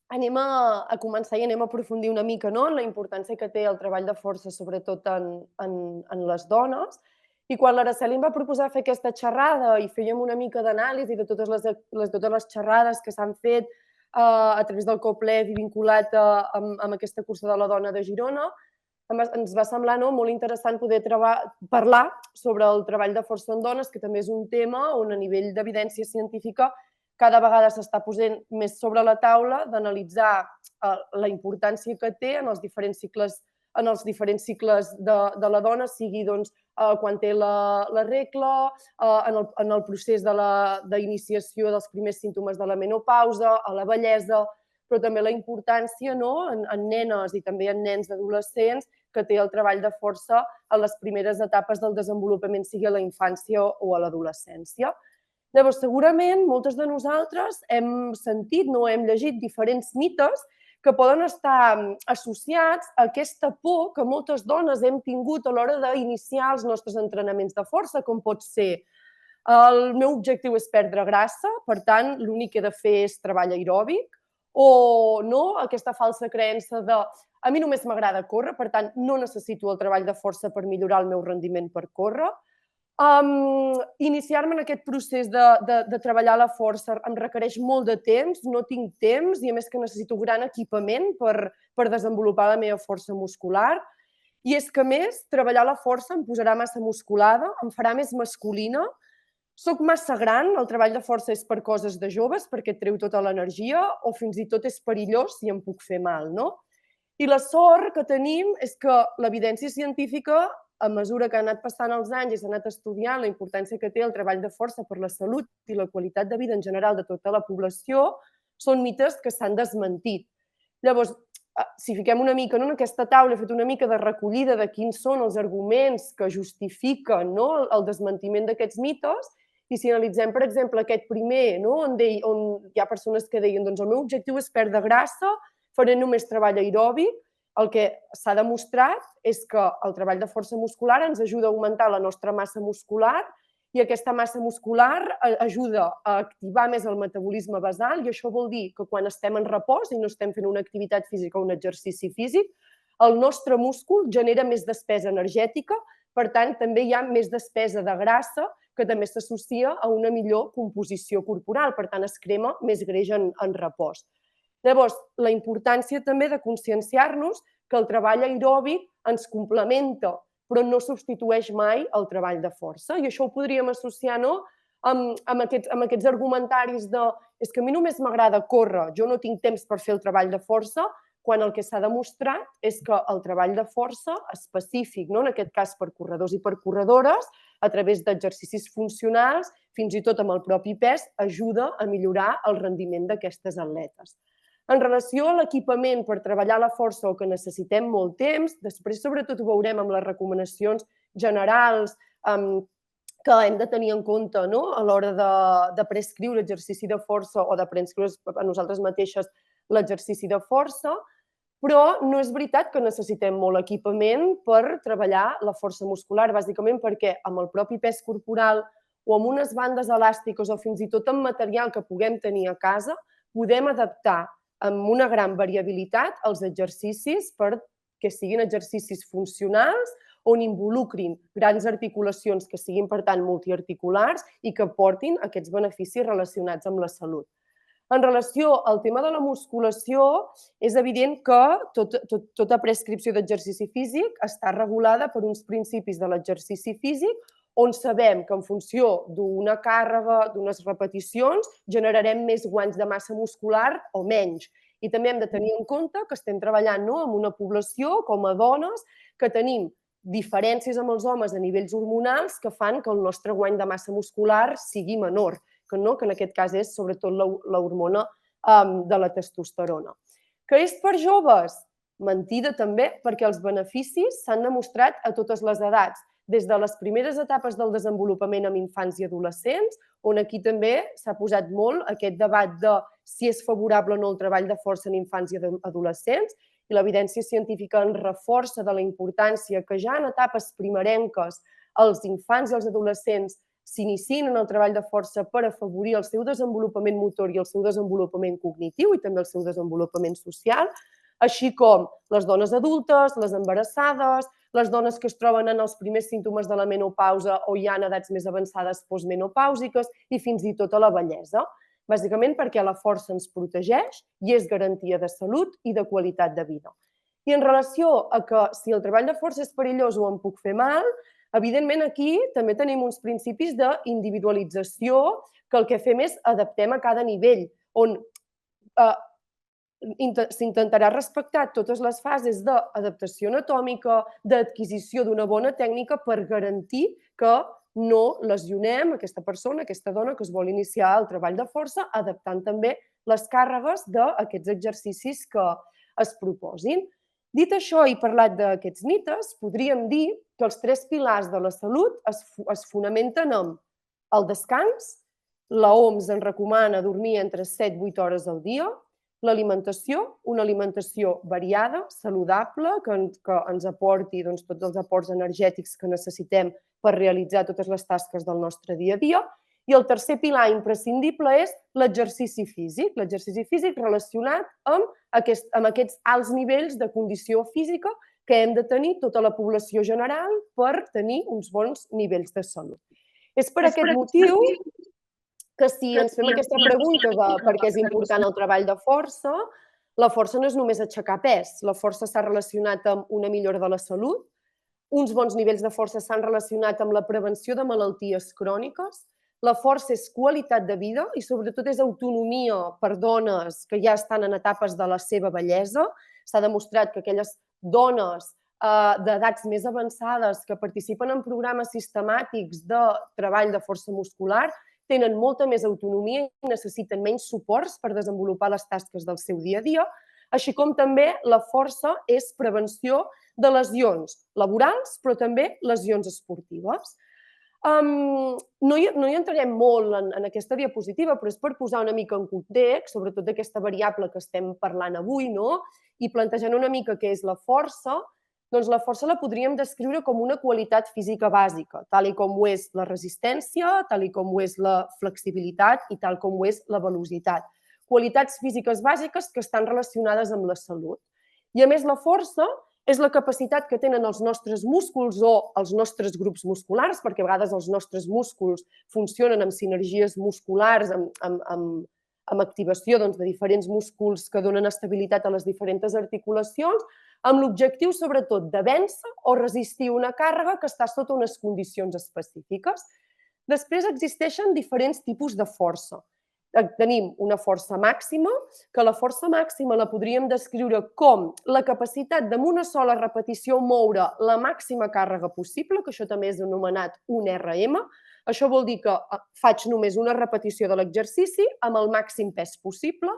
Anem a començar i anem a aprofundir una mica, no?, en la importància que té el treball de força, sobretot en les dones. I quan l'Araceli em va proposar fer aquesta xerrada i fèiem una mica d'anàlisi de totes les xerrades que s'han fet a través del COPLEF i vinculat amb aquesta cursa de la dona de Girona, ens va semblar, no, molt interessant poder parlar sobre el treball de força en dones, que també és un tema on a nivell d'evidència científica cada vegada s'està posant més sobre la taula d'analitzar la importància que té en els diferents cicles de la dona, sigui doncs, quan té la regla, en el procés d'iniciació dels primers símptomes de la menopausa, a la vellesa, però també la importància, no?, en nenes i també en nens adolescents que té el treball de força en les primeres etapes del desenvolupament, sigui a la infància o a l'adolescència. Llavors, segurament, moltes de nosaltres hem sentit, no, hem llegit diferents mites que poden estar associats a aquesta por que moltes dones hem tingut a l'hora d'iniciar els nostres entrenaments de força, com pot ser el meu objectiu és perdre grassa, per tant, l'únic que he de fer és treball aeròbic, o no, aquesta falsa creença de a mi només m'agrada córrer, per tant, no necessito el treball de força per millorar el meu rendiment per córrer. Iniciar-me en aquest procés de treballar la força em requereix molt de temps, no tinc temps i a més que necessito gran equipament per desenvolupar la meva força muscular. I és que a més, treballar la força em posarà massa musculada, em farà més masculina, soc massa gran, el treball de força és per coses de joves, perquè et treu tota l'energia, o fins i tot és perillós si em puc fer mal, no? I la sort que tenim és que l'evidència científica, a mesura que han anat passant els anys i s'ha anat estudiant la importància que té el treball de força per la salut i la qualitat de vida en general de tota la població, són mites que s'han desmentit. Llavors, si fiquem una mica en aquesta taula, he fet una mica de recollida de quins són els arguments que justifiquen, no, el desmentiment d'aquests mites, i si analitzem, per exemple, aquest primer, no, on hi ha persones que deien doncs el meu objectiu és perdre grassa, faré només treball aeròbic, el que s'ha demostrat és que el treball de força muscular ens ajuda a augmentar la nostra massa muscular i aquesta massa muscular ajuda a activar més el metabolisme basal i això vol dir que quan estem en repòs i no estem fent una activitat física o un exercici físic, el nostre múscul genera més despesa energètica, per tant, també hi ha més despesa de grassa que també s'associa a una millor composició corporal, per tant, es crema més greix en repòs. Llavors, la importància també de conscienciar-nos que el treball aeròbic ens complementa, però no substitueix mai el treball de força. I això ho podríem associar, no?, amb aquests argumentaris de és que a mi només m'agrada córrer, jo no tinc temps per fer el treball de força, quan el que s'ha demostrat és que el treball de força específic, no?, en aquest cas per corredors i per corredores, a través d'exercicis funcionals, fins i tot amb el propi pes, ajuda a millorar el rendiment d'aquestes atletes. En relació a l'equipament per treballar la força o que necessitem molt temps, després sobretot ho veurem amb les recomanacions generals que hem de tenir en compte, no?, a l'hora de prescriure exercici de força o de prescriure a nosaltres mateixes l'exercici de força, però no és veritat que necessitem molt equipament per treballar la força muscular, bàsicament perquè amb el propi pes corporal o amb unes bandes elàstiques o fins i tot amb material que puguem tenir a casa, podem adaptar amb una gran variabilitat els exercicis perquè siguin exercicis funcionals on involucrin grans articulacions que siguin, per tant, multiarticulars i que portin aquests beneficis relacionats amb la salut. En relació al tema de la musculació, és evident que tota prescripció d'exercici físic està regulada per uns principis de l'exercici físic on sabem que en funció d'una càrrega, d'unes repeticions, generarem més guanys de massa muscular o menys. I també hem de tenir en compte que estem treballant amb una població, com a dones, que tenim diferències amb els homes a nivells hormonals que fan que el nostre guany de massa muscular sigui menor, que en aquest cas és sobretot l'hormona de la testosterona. Que és per joves? Mentida també, perquè els beneficis s'han demostrat a totes les edats, des de les primeres etapes del desenvolupament amb infants i adolescents, on aquí també s'ha posat molt aquest debat de si és favorable o no el treball de força en infants i adolescents, i l'evidència científica ens reforça de la importància que ja en etapes primerenques els infants i els adolescents s'iniciïn en el treball de força per afavorir el seu desenvolupament motor i el seu desenvolupament cognitiu i també el seu desenvolupament social, així com les dones adultes, les embarassades, les dones que es troben en els primers símptomes de la menopausa o ja en edats més avançades postmenopàusiques i fins i tot a la vellesa. Bàsicament perquè la força ens protegeix i és garantia de salut i de qualitat de vida. I en relació a que si el treball de força és perillós o em puc fer mal, evidentment aquí també tenim uns principis d'individualització que el que fem és adaptem a cada nivell, on s'intentarà respectar totes les fases d'adaptació anatòmica, d'adquisició d'una bona tècnica per garantir que no lesionem aquesta persona, aquesta dona que es vol iniciar el treball de força, adaptant també les càrregues d'aquests exercicis que es proposin. Dit això i parlat d'aquests mites, podríem dir que els 3 pilars de la salut es fonamenten en el descans, l'OMS ens recomana dormir entre 7 i 8 hores al dia, l'alimentació, una alimentació variada, saludable, que ens aporti tots els aports energètics que necessitem per realitzar totes les tasques del nostre dia a dia. I el tercer pilar imprescindible és l'exercici físic relacionat amb aquests alts nivells de condició física que hem de tenir tota la població general per tenir uns bons nivells de salut. És per aquest motiu que si ens fem aquesta pregunta de per què és important el treball de força, la força no és només aixecar pes, la força s'ha relacionat amb una millora de la salut, uns bons nivells de força s'han relacionat amb la prevenció de malalties cròniques, la força és qualitat de vida i sobretot és autonomia per dones que ja estan en etapes de la seva vellesa. S'ha demostrat que aquelles dones d'edats més avançades que participen en programes sistemàtics de treball de força muscular tenen molta més autonomia i necessiten menys suports per desenvolupar les tasques del seu dia a dia, així com també la força és prevenció de lesions laborals, però també lesions esportives. No hi entrarem molt en aquesta diapositiva, però és per posar una mica en context, sobretot d'aquesta variable que estem parlant avui, i plantejant una mica què és la força. Doncs la força la podríem descriure com una qualitat física bàsica, tal com ho és la resistència, tal com ho és la flexibilitat i tal com ho és la velocitat. Qualitats físiques bàsiques que estan relacionades amb la salut. I a més la força és la capacitat que tenen els nostres músculs o els nostres grups musculars, perquè a vegades els nostres músculs funcionen amb sinergies musculars, amb activació de diferents músculs que donen estabilitat a les diferents articulacions, amb l'objectiu, sobretot, de vèncer o resistir una càrrega que està sota unes condicions específiques. Després existeixen diferents tipus de força. Tenim una força màxima, que la força màxima la podríem descriure com la capacitat d'en una sola repetició moure la màxima càrrega possible, que això també és anomenat un RM. Això vol dir que faig només una repetició de l'exercici amb el màxim pes possible.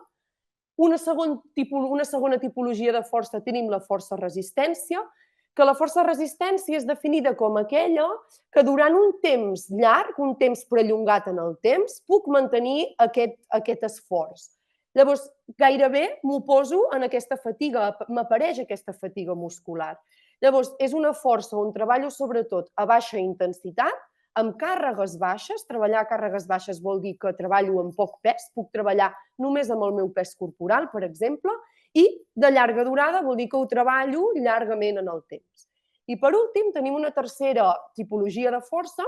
Una segona tipologia de força tenim la força resistència, que la força resistència és definida com aquella que durant un temps llarg, un temps prolongat en el temps, puc mantenir aquest esforç. Llavors, gairebé m'ho poso en aquesta fatiga, m'apareix aquesta fatiga muscular. Llavors, és una força on treballo sobretot a baixa intensitat, amb càrregues baixes. Treballar a càrregues baixes vol dir que treballo amb poc pes, puc treballar només amb el meu pes corporal, per exemple, i de llarga durada vol dir que ho treballo llargament en el temps. I per últim tenim una tercera tipologia de força,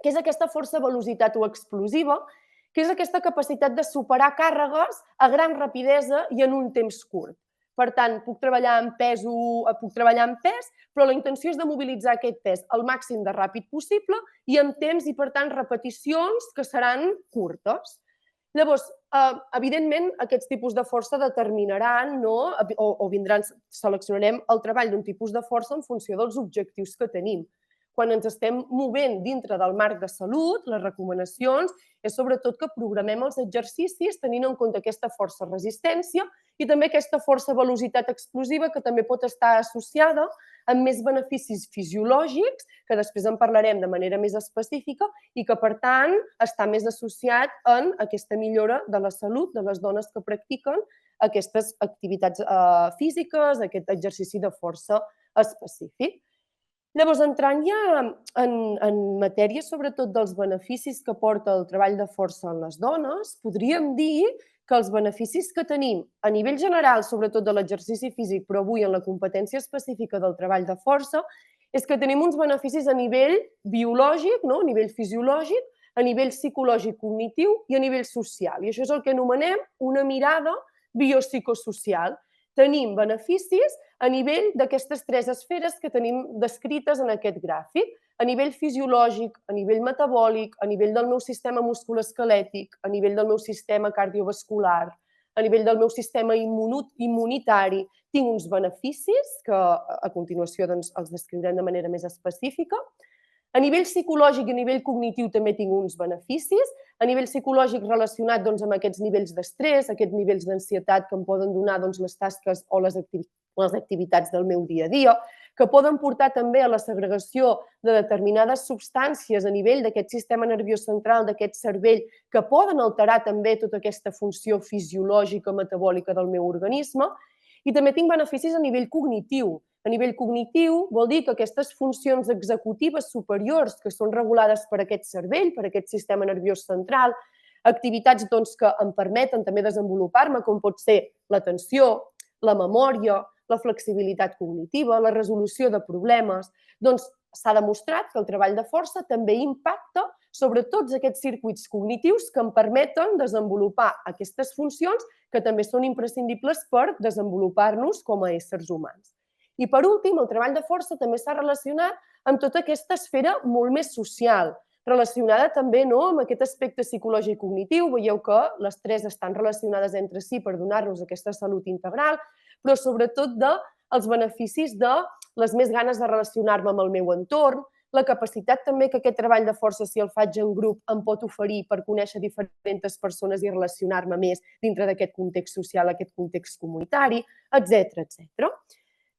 que és aquesta força velocitat o explosiva, que és aquesta capacitat de superar càrregues a gran rapidesa i en un temps curt. Per tant, puc treballar en pes, però la intenció és de mobilitzar aquest pes el màxim de ràpid possible i amb temps i, per tant, repeticions que seran curtes. Llavors, evidentment, aquests tipus de força determinaran o seleccionarem el treball d'un tipus de força en funció dels objectius que tenim. Quan ens estem movent dintre del marc de salut, les recomanacions és sobretot que programem els exercicis tenint en compte aquesta força resistència i també aquesta força velocitat explosiva que també pot estar associada amb més beneficis fisiològics, que després en parlarem de manera més específica i que, per tant, està més associat en aquesta millora de la salut de les dones que practiquen aquestes activitats físiques, aquest exercici de força específic. Llavors, entrant ja en matèria sobretot dels beneficis que porta el treball de força en les dones, podríem dir que els beneficis que tenim a nivell general, sobretot de l'exercici físic, però avui en la competència específica del treball de força, és que tenim uns beneficis a nivell biològic, no? A nivell fisiològic, a nivell psicològic cognitiu i a nivell social. I això és el que anomenem una mirada biopsicosocial. Tenim beneficis a nivell d'aquestes tres esferes que tenim descrites en aquest gràfic, a nivell fisiològic, a nivell metabòlic, a nivell del meu sistema musculoesquelètic, a nivell del meu sistema cardiovascular, a nivell del meu sistema immunitari, tinc uns beneficis que a continuació doncs, els descriurem de manera més específica. A nivell psicològic i a nivell cognitiu també tinc uns beneficis. A nivell psicològic relacionat doncs, amb aquests nivells d'estrès, aquests nivells d'ansietat que em poden donar doncs, les tasques o les activitats del meu dia a dia, que poden portar també a la segregació de determinades substàncies a nivell d'aquest sistema nerviós central, d'aquest cervell, que poden alterar també tota aquesta funció fisiològica, metabòlica del meu organisme. I també tinc beneficis a nivell cognitiu. A nivell cognitiu vol dir que aquestes funcions executives superiors que són regulades per aquest cervell, per aquest sistema nerviós central, activitats doncs, que em permeten també desenvolupar-me, com pot ser l'atenció, la memòria, la flexibilitat cognitiva, la resolució de problemes, doncs s'ha demostrat que el treball de força també impacta sobre tots aquests circuits cognitius que em permeten desenvolupar aquestes funcions que també són imprescindibles per desenvolupar-nos com a éssers humans. I per últim, el treball de força també s'ha relacionat amb tota aquesta esfera molt més social, relacionada també amb aquest aspecte psicològic cognitiu. Veieu que les tres estan relacionades entre si per donar-nos aquesta salut integral, però sobretot dels beneficis de les més ganes de relacionar-me amb el meu entorn, la capacitat també que aquest treball de força, si el faig en grup, em pot oferir per conèixer diferents persones i relacionar-me més dintre d'aquest context social, aquest context comunitari, etc.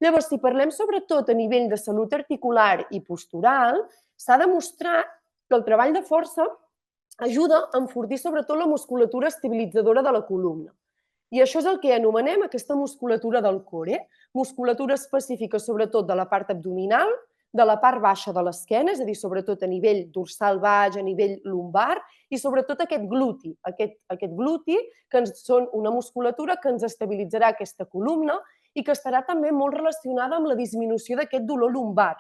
Llavors, si parlem sobretot a nivell de salut articular i postural, s'ha demostrat que el treball de força ajuda a enfortir sobretot la musculatura estabilitzadora de la columna. I això és el que anomenem aquesta musculatura del core, musculatura específica sobretot de la part abdominal, de la part baixa de l'esquena, és a dir, sobretot a nivell dorsal baix, a nivell lumbar, i sobretot aquest gluti, aquest gluti, que són una musculatura que ens estabilitzarà aquesta columna i que estarà també molt relacionada amb la disminució d'aquest dolor lumbar.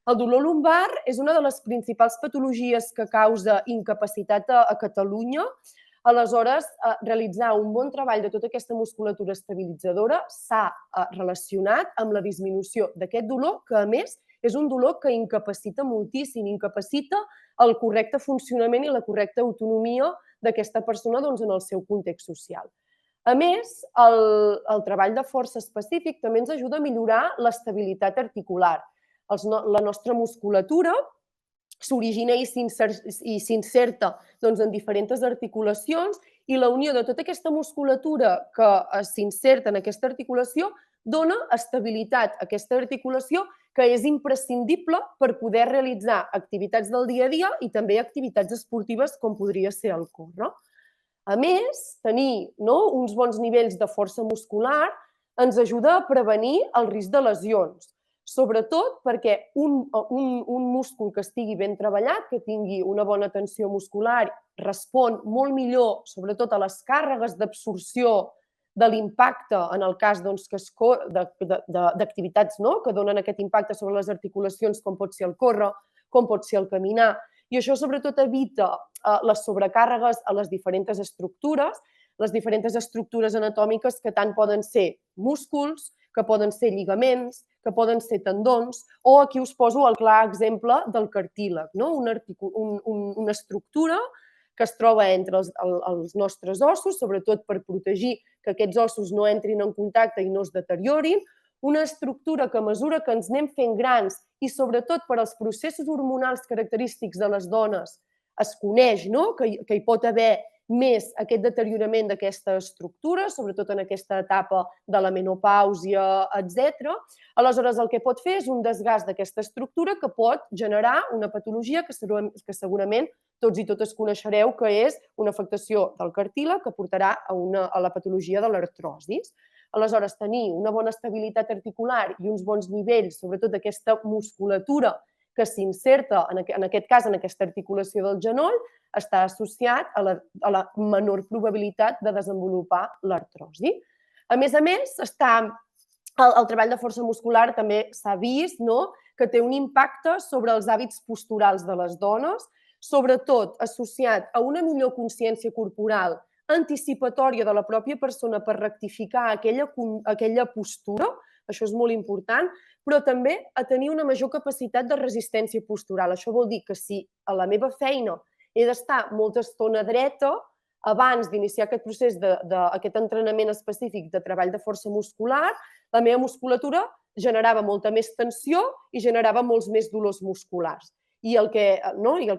El dolor lumbar és una de les principals patologies que causa incapacitat a Catalunya. Aleshores, realitzar un bon treball de tota aquesta musculatura estabilitzadora s'ha relacionat amb la disminució d'aquest dolor, que a més és un dolor que incapacita moltíssim, incapacita el correcte funcionament i la correcta autonomia d'aquesta persona en el seu context social. A més, el treball de força específic també ens ajuda a millorar l'estabilitat articular. La nostra musculatura s'origina i s'inserta en diferents articulacions i la unió de tota aquesta musculatura que s'inserta en aquesta articulació dona estabilitat a aquesta articulació que és imprescindible per poder realitzar activitats del dia a dia i també activitats esportives com podria ser el córrer. A més, tenir uns bons nivells de força muscular ens ajuda a prevenir el risc de lesions, sobretot perquè un múscul que estigui ben treballat, que tingui una bona tensió muscular, respon molt millor, sobretot a les càrregues d'absorció de l'impacte, en el cas d'activitats que donen aquest impacte sobre les articulacions, com pot ser el córrer, com pot ser el caminar, i això sobretot evita les sobrecàrregues a les diferents estructures anatòmiques que tant poden ser músculs, que poden ser lligaments, que poden ser tendons, o aquí us poso el clar exemple del cartílag, una estructura que es troba entre els nostres ossos, sobretot per protegir que aquests ossos no entrin en contacte i no es deteriorin, una estructura que a mesura que ens anem fent grans i sobretot per als processos hormonals característics de les dones es coneix que hi pot haver més aquest deteriorament d'aquesta estructura, sobretot en aquesta etapa de la menopàusia, etc. Aleshores, el que pot fer és un desgast d'aquesta estructura que pot generar una patologia que segurament tots i totes coneixereu, que és una afectació del cartílag que portarà a la patologia de l'artrosis. Aleshores, tenir una bona estabilitat articular i uns bons nivells, sobretot d'aquesta musculatura que s'inserta, en aquest cas, en aquesta articulació del genoll, està associat a la menor probabilitat de desenvolupar l'artrosi. A més, el treball de força muscular també s'ha vist que té un impacte sobre els hàbits posturals de les dones, sobretot associat a una millor consciència corporal anticipatòria de la pròpia persona per rectificar aquella postura, això és molt important, però també a tenir una major capacitat de resistència postural. Això vol dir que si a la meva feina he d'estar molta estona dreta, abans d'iniciar aquest procés d'aquest entrenament específic de treball de força muscular, la meva musculatura generava molta més tensió i generava molts més dolors musculars. I el que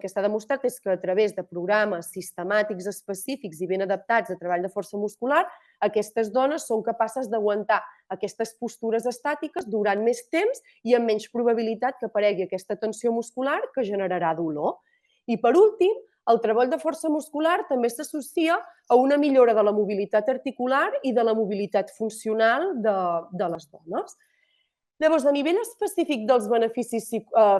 està demostrat és que a través de programes sistemàtics específics i ben adaptats de treball de força muscular, aquestes dones són capaces d'aguantar aquestes postures estàtiques durant més temps i amb menys probabilitat que aparegui aquesta tensió muscular que generarà dolor. I per últim, el treball de força muscular també s'associa a una millora de la mobilitat articular i de la mobilitat funcional de les dones. Llavors, a nivell específic dels beneficis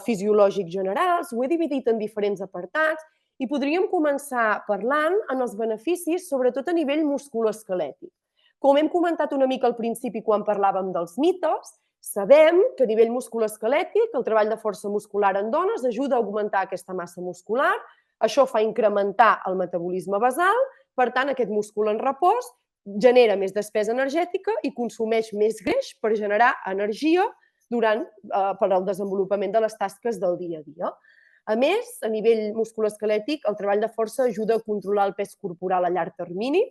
fisiològics generals, ho he dividit en diferents apartats i podríem començar parlant en els beneficis, sobretot a nivell musculoesquelètic. Com hem comentat una mica al principi quan parlàvem dels mites, sabem que a nivell musculoesquelètic el treball de força muscular en dones ajuda a augmentar aquesta massa muscular, això fa incrementar el metabolisme basal, per tant, aquest múscul en repòs genera més despesa energètica i consumeix més greix per generar energia per al desenvolupament de les tasques del dia a dia. A més, a nivell musculoesquelètic, el treball de força ajuda a controlar el pes corporal a llarg termini.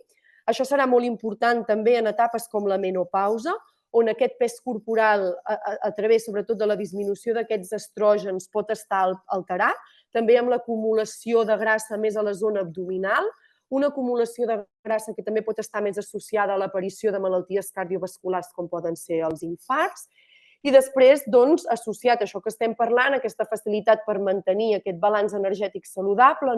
Això serà molt important també en etapes com la menopausa, on aquest pes corporal, a través sobretot de la disminució d'aquests estrògens, pot estar alterat, també amb l'acumulació de grassa més a la zona abdominal, una acumulació de grassa que també pot estar més associada a l'aparició de malalties cardiovasculars com poden ser els infarts. I després, associat a això que estem parlant, aquesta facilitat per mantenir aquest balanç energètic saludable,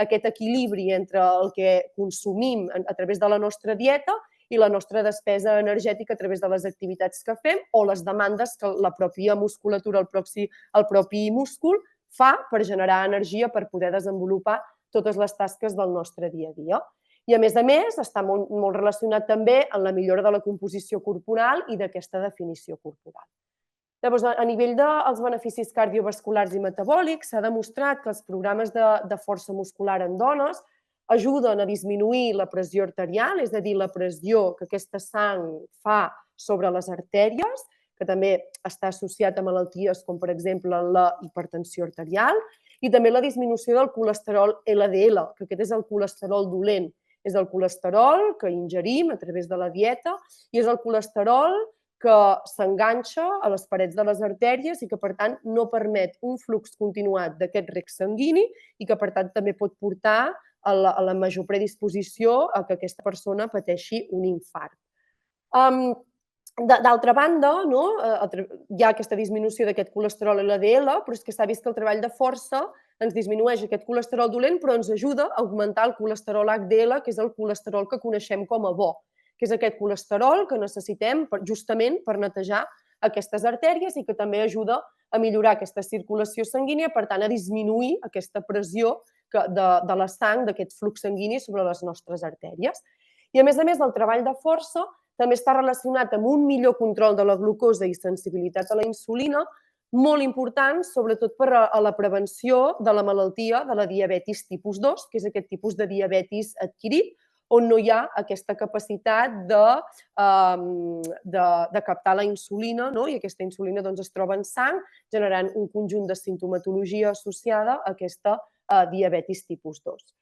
aquest equilibri entre el que consumim a través de la nostra dieta i la nostra despesa energètica a través de les activitats que fem o les demandes que la pròpia musculatura, el propi múscul, fa per generar energia per poder desenvolupar totes les tasques del nostre dia a dia. I, a més, està molt relacionat també amb la millora de la composició corporal i d'aquesta definició corporal. Llavors, a nivell dels beneficis cardiovasculars i metabòlics, s'ha demostrat que els programes de força muscular en dones ajuden a disminuir la pressió arterial, és a dir, la pressió que aquesta sang fa sobre les artèries, que també està associat a malalties com, per exemple, la hipertensió arterial, i també la disminució del colesterol LDL, que aquest és el colesterol dolent. És el colesterol que ingerim a través de la dieta i és el colesterol que s'enganxa a les parets de les artèries i que, per tant, no permet un flux continuat d'aquest reg sanguini i que, per tant, també pot portar a la major predisposició a que aquesta persona pateixi un infart. D'altra banda, hi ha aquesta disminució d'aquest colesterol LDL, però és que s'ha vist que el treball de força ens disminueix aquest colesterol dolent, però ens ajuda a augmentar el colesterol HDL, que és el colesterol que coneixem com a bo, que és aquest colesterol que necessitem justament per netejar aquestes artèries i que també ajuda a millorar aquesta circulació sanguínia, per tant, a disminuir aquesta pressió de la sang, d'aquest flux sanguini sobre les nostres artèries. I, a més, el treball de força també està relacionat amb un millor control de la glucosa i sensibilitat a la insulina, molt important, sobretot per a la prevenció de la malaltia de la diabetis tipus 2, que és aquest tipus de diabetis adquirit, on no hi ha aquesta capacitat de captar la insulina, i aquesta insulina es troba en sang, generant un conjunt de simptomatologia associada a aquesta diabetis tipus 2.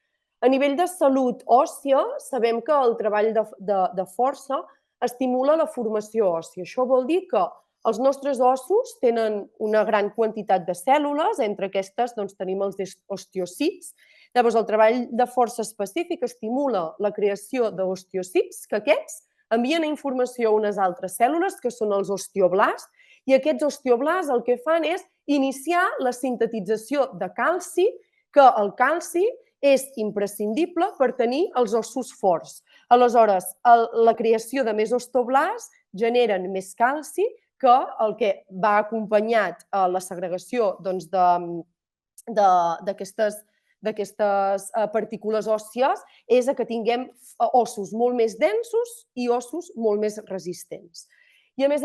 A nivell de salut òssia, sabem que el treball de força estimula la formació òssia. Això vol dir que els nostres ossos tenen una gran quantitat de cèl·lules, entre aquestes tenim els osteòcits, Llavors, el treball de força específic estimula la creació d'osteocits, que aquests envien informació a unes altres cèl·lules, que són els osteoblasts, i aquests osteoblasts el que fan és iniciar la sintetització de calci, que el calci és imprescindible per tenir els ossos forts. Aleshores, la creació de més osteoblasts generen més calci, que el que va acompanyat a la segregació d'aquestes partícules òssies és que tinguem ossos molt més densos i ossos molt més resistents. I a més,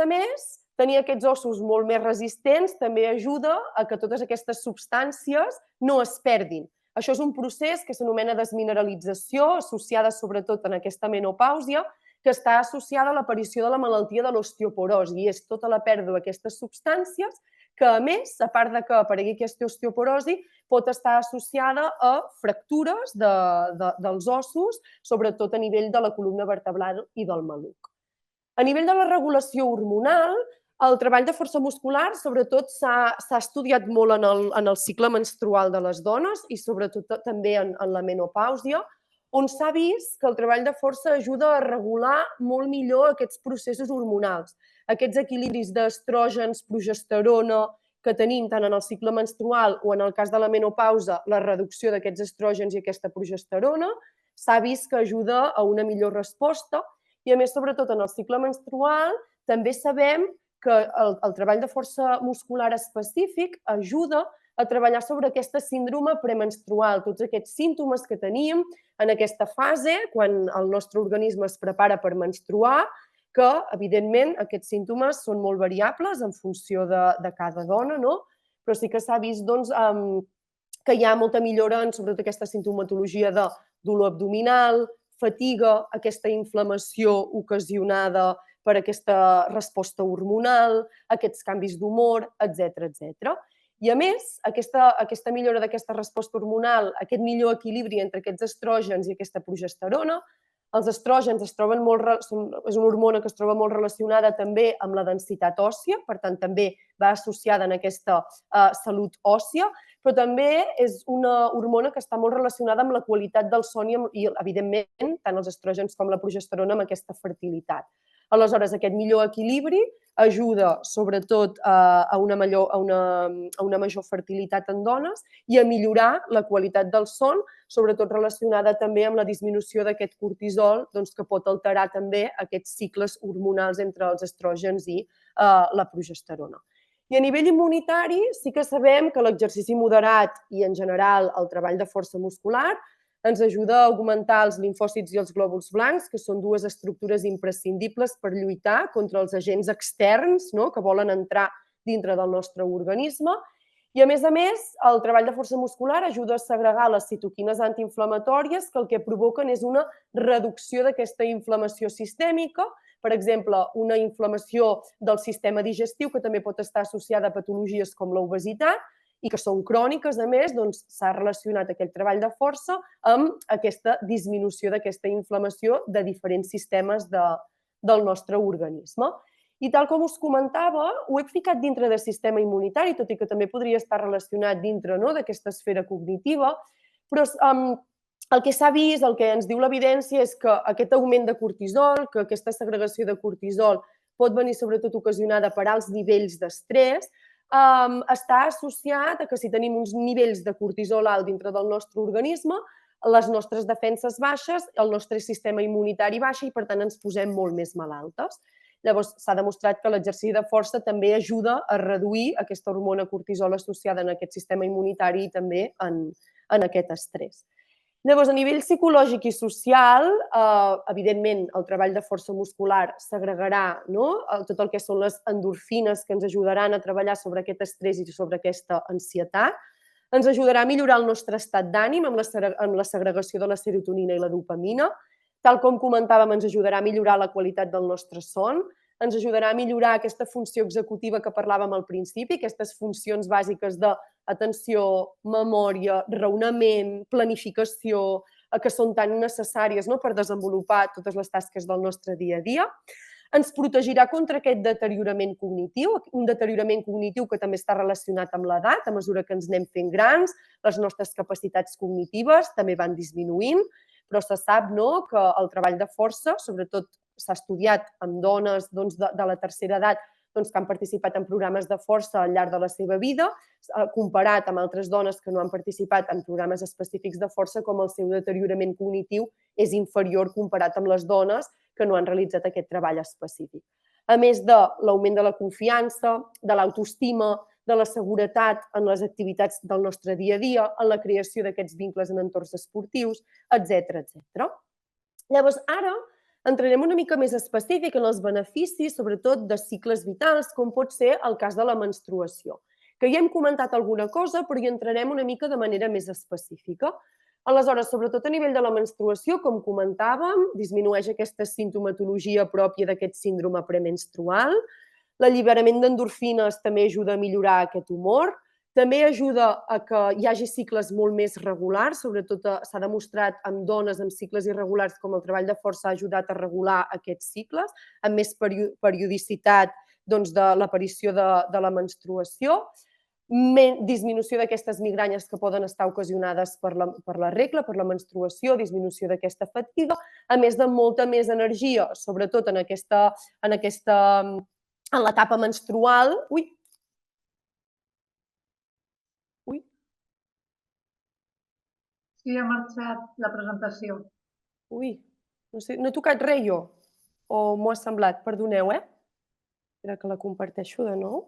tenir aquests ossos molt més resistents també ajuda a que totes aquestes substàncies no es perdin. Això és un procés que s'anomena desmineralització, associada sobretot en aquesta menopàusia, que està associada a l'aparició de la malaltia de l'osteoporosi, i és tota la pèrdua d'aquestes substàncies que, a més, a part de que aparegui aquesta osteoporosi, pot estar associada a fractures dels ossos, sobretot a nivell de la columna vertebral i del maluc. A nivell de la regulació hormonal, el treball de força muscular, sobretot, s'ha estudiat molt en el cicle menstrual de les dones i sobretot també en la menopàusia, on s'ha vist que el treball de força ajuda a regular molt millor aquests processos hormonals, aquests equilibris d'estrògens, progesterona, que tenim tant en el cicle menstrual o en el cas de la menopausa, la reducció d'aquests estrògens i aquesta progesterona, s'ha vist que ajuda a una millor resposta i, a més, sobretot en el cicle menstrual, també sabem que el treball de força muscular específic ajuda a treballar sobre aquesta síndrome premenstrual, tots aquests símptomes que tenim en aquesta fase, quan el nostre organisme es prepara per menstruar, que, evidentment, aquests símptomes són molt variables en funció de cada dona, no? Però sí que s'ha vist que hi ha molta millora en sobretot aquesta sintomatologia de dolor abdominal, fatiga, aquesta inflamació ocasionada per aquesta resposta hormonal, aquests canvis d'humor, etc. I, a més, aquesta millora d'aquesta resposta hormonal, aquest millor equilibri entre aquests estrògens i aquesta progesterona, els estrògens és una hormona que es troba molt relacionada també amb la densitat òssia, per tant, també va associada en aquesta salut òssia, però també és una hormona que està molt relacionada amb la qualitat del son i, evidentment, tant els estrògens com la progesterona amb aquesta fertilitat. Aleshores, aquest millor equilibri ajuda sobretot a una major fertilitat en dones i a millorar la qualitat del son, sobretot relacionada també amb la disminució d'aquest cortisol, que pot alterar també aquests cicles hormonals entre els estrògens i la progesterona. I a nivell immunitari sí que sabem que l'exercici moderat i, en general, el treball de força muscular ens ajuda a augmentar els limfòcits i els glòbuls blancs, que són dues estructures imprescindibles per lluitar contra els agents externs que volen entrar dintre del nostre organisme. I, a més, el treball de força muscular ajuda a segregar les citoquines antiinflamatòries, que el que provoquen és una reducció d'aquesta inflamació sistèmica, per exemple, una inflamació del sistema digestiu, que també pot estar associada a patologies com l'obesitat, i que són cròniques, a més, s'ha relacionat aquest treball de força amb aquesta disminució d'aquesta inflamació de diferents sistemes del nostre organisme. I tal com us comentava, ho he ficat dintre del sistema immunitari, tot i que també podria estar relacionat dintre d'aquesta esfera cognitiva, però el que s'ha vist, el que ens diu l'evidència, és que aquest augment de cortisol, que aquesta segregació de cortisol pot venir sobretot ocasionada per alts nivells d'estrès, està associat a que si tenim uns nivells de cortisol alt dintre del nostre organisme, les nostres defenses baixes, el nostre sistema immunitari baixa i, per tant, ens posem molt més malaltes. Llavors, s'ha demostrat que l'exercici de força també ajuda a reduir aquesta hormona cortisol associada en aquest sistema immunitari i també en aquest estrès. Llavors, a nivell psicològic i social, evidentment, el treball de força muscular segregarà tot el que són les endorfines que ens ajudaran a treballar sobre aquest estrès i sobre aquesta ansietat. Ens ajudarà a millorar el nostre estat d'ànim amb la segregació de la serotonina i la dopamina. Tal com comentàvem, ens ajudarà a millorar la qualitat del nostre son, ens ajudarà a millorar aquesta funció executiva que parlàvem al principi, aquestes funcions bàsiques d'atenció, memòria, raonament, planificació, que són tan necessàries per desenvolupar totes les tasques del nostre dia a dia. ens protegirà contra aquest deteriorament cognitiu, un deteriorament cognitiu que també està relacionat amb l'edat. A mesura que ens anem fent grans, les nostres capacitats cognitives també van disminuint, però se sap que el treball de força, sobretot s'ha estudiat amb dones de la tercera edat que han participat en programes de força al llarg de la seva vida, comparat amb altres dones que no han participat en programes específics de força, com el seu deteriorament cognitiu és inferior comparat amb les dones que no han realitzat aquest treball específic. A més de l'augment de la confiança, de l'autoestima, de la seguretat en les activitats del nostre dia a dia, en la creació d'aquests vincles en entorns esportius, etc. Llavors, ara entrarem una mica més específic en els beneficis, sobretot de cicles vitals, com pot ser el cas de la menstruació, que ja hem comentat alguna cosa, però hi entrarem una mica de manera més específica. Aleshores, sobretot a nivell de la menstruació, com comentàvem, disminueix aquesta simptomatologia pròpia d'aquest síndrome premenstrual. L'alliberament d'endorfines també ajuda a millorar aquest humor. També ajuda a que hi hagi cicles molt més regulars, sobretot s'ha demostrat amb dones amb cicles irregulars com el treball de força ha ajudat a regular aquests cicles, amb més periodicitat de l'aparició de la menstruació, disminució d'aquestes migranyes que poden estar ocasionades per la regla, per la menstruació, disminució d'aquesta fatiga, a més de molta més energia, sobretot en l'etapa menstrual. Ui! Sí, ha marxat la presentació. Ui, no he tocat res jo, o m'ho ha semblat, perdoneu, Espera que la comparteixo de nou.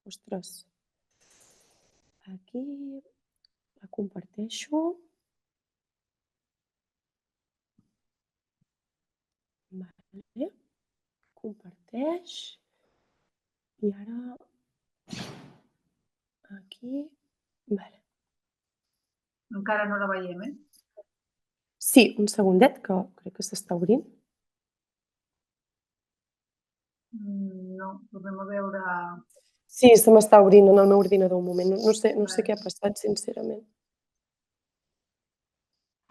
Ostres. Aquí la comparteixo. Vale. Comparteix. I ara aquí. Vale. Encara no la veiem, Sí, un segundet, que crec que s'està obrint. No, tornem a veure... Sí, se m'està obrint en el meu ordinador un moment. No sé què ha passat, sincerament.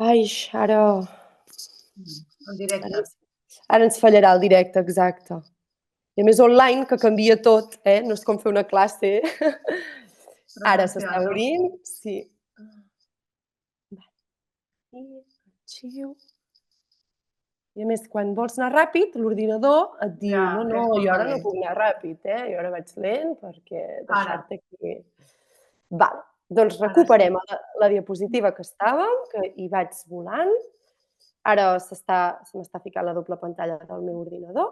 Ai, ara... En directe. Ara ens fallarà el directe, exacte. I a més online, que canvia tot, no és com fer una classe. Ara s'està obrint, sí. Arxiu. I a més, quan vols anar ràpid, l'ordinador et diu no, jo ara no puc anar ràpid, jo ara vaig lent perquè deixar-te aquí... Vale, doncs recuperem la diapositiva que estàvem, que hi vaig volant. Ara se m'està ficant la doble pantalla del meu ordinador.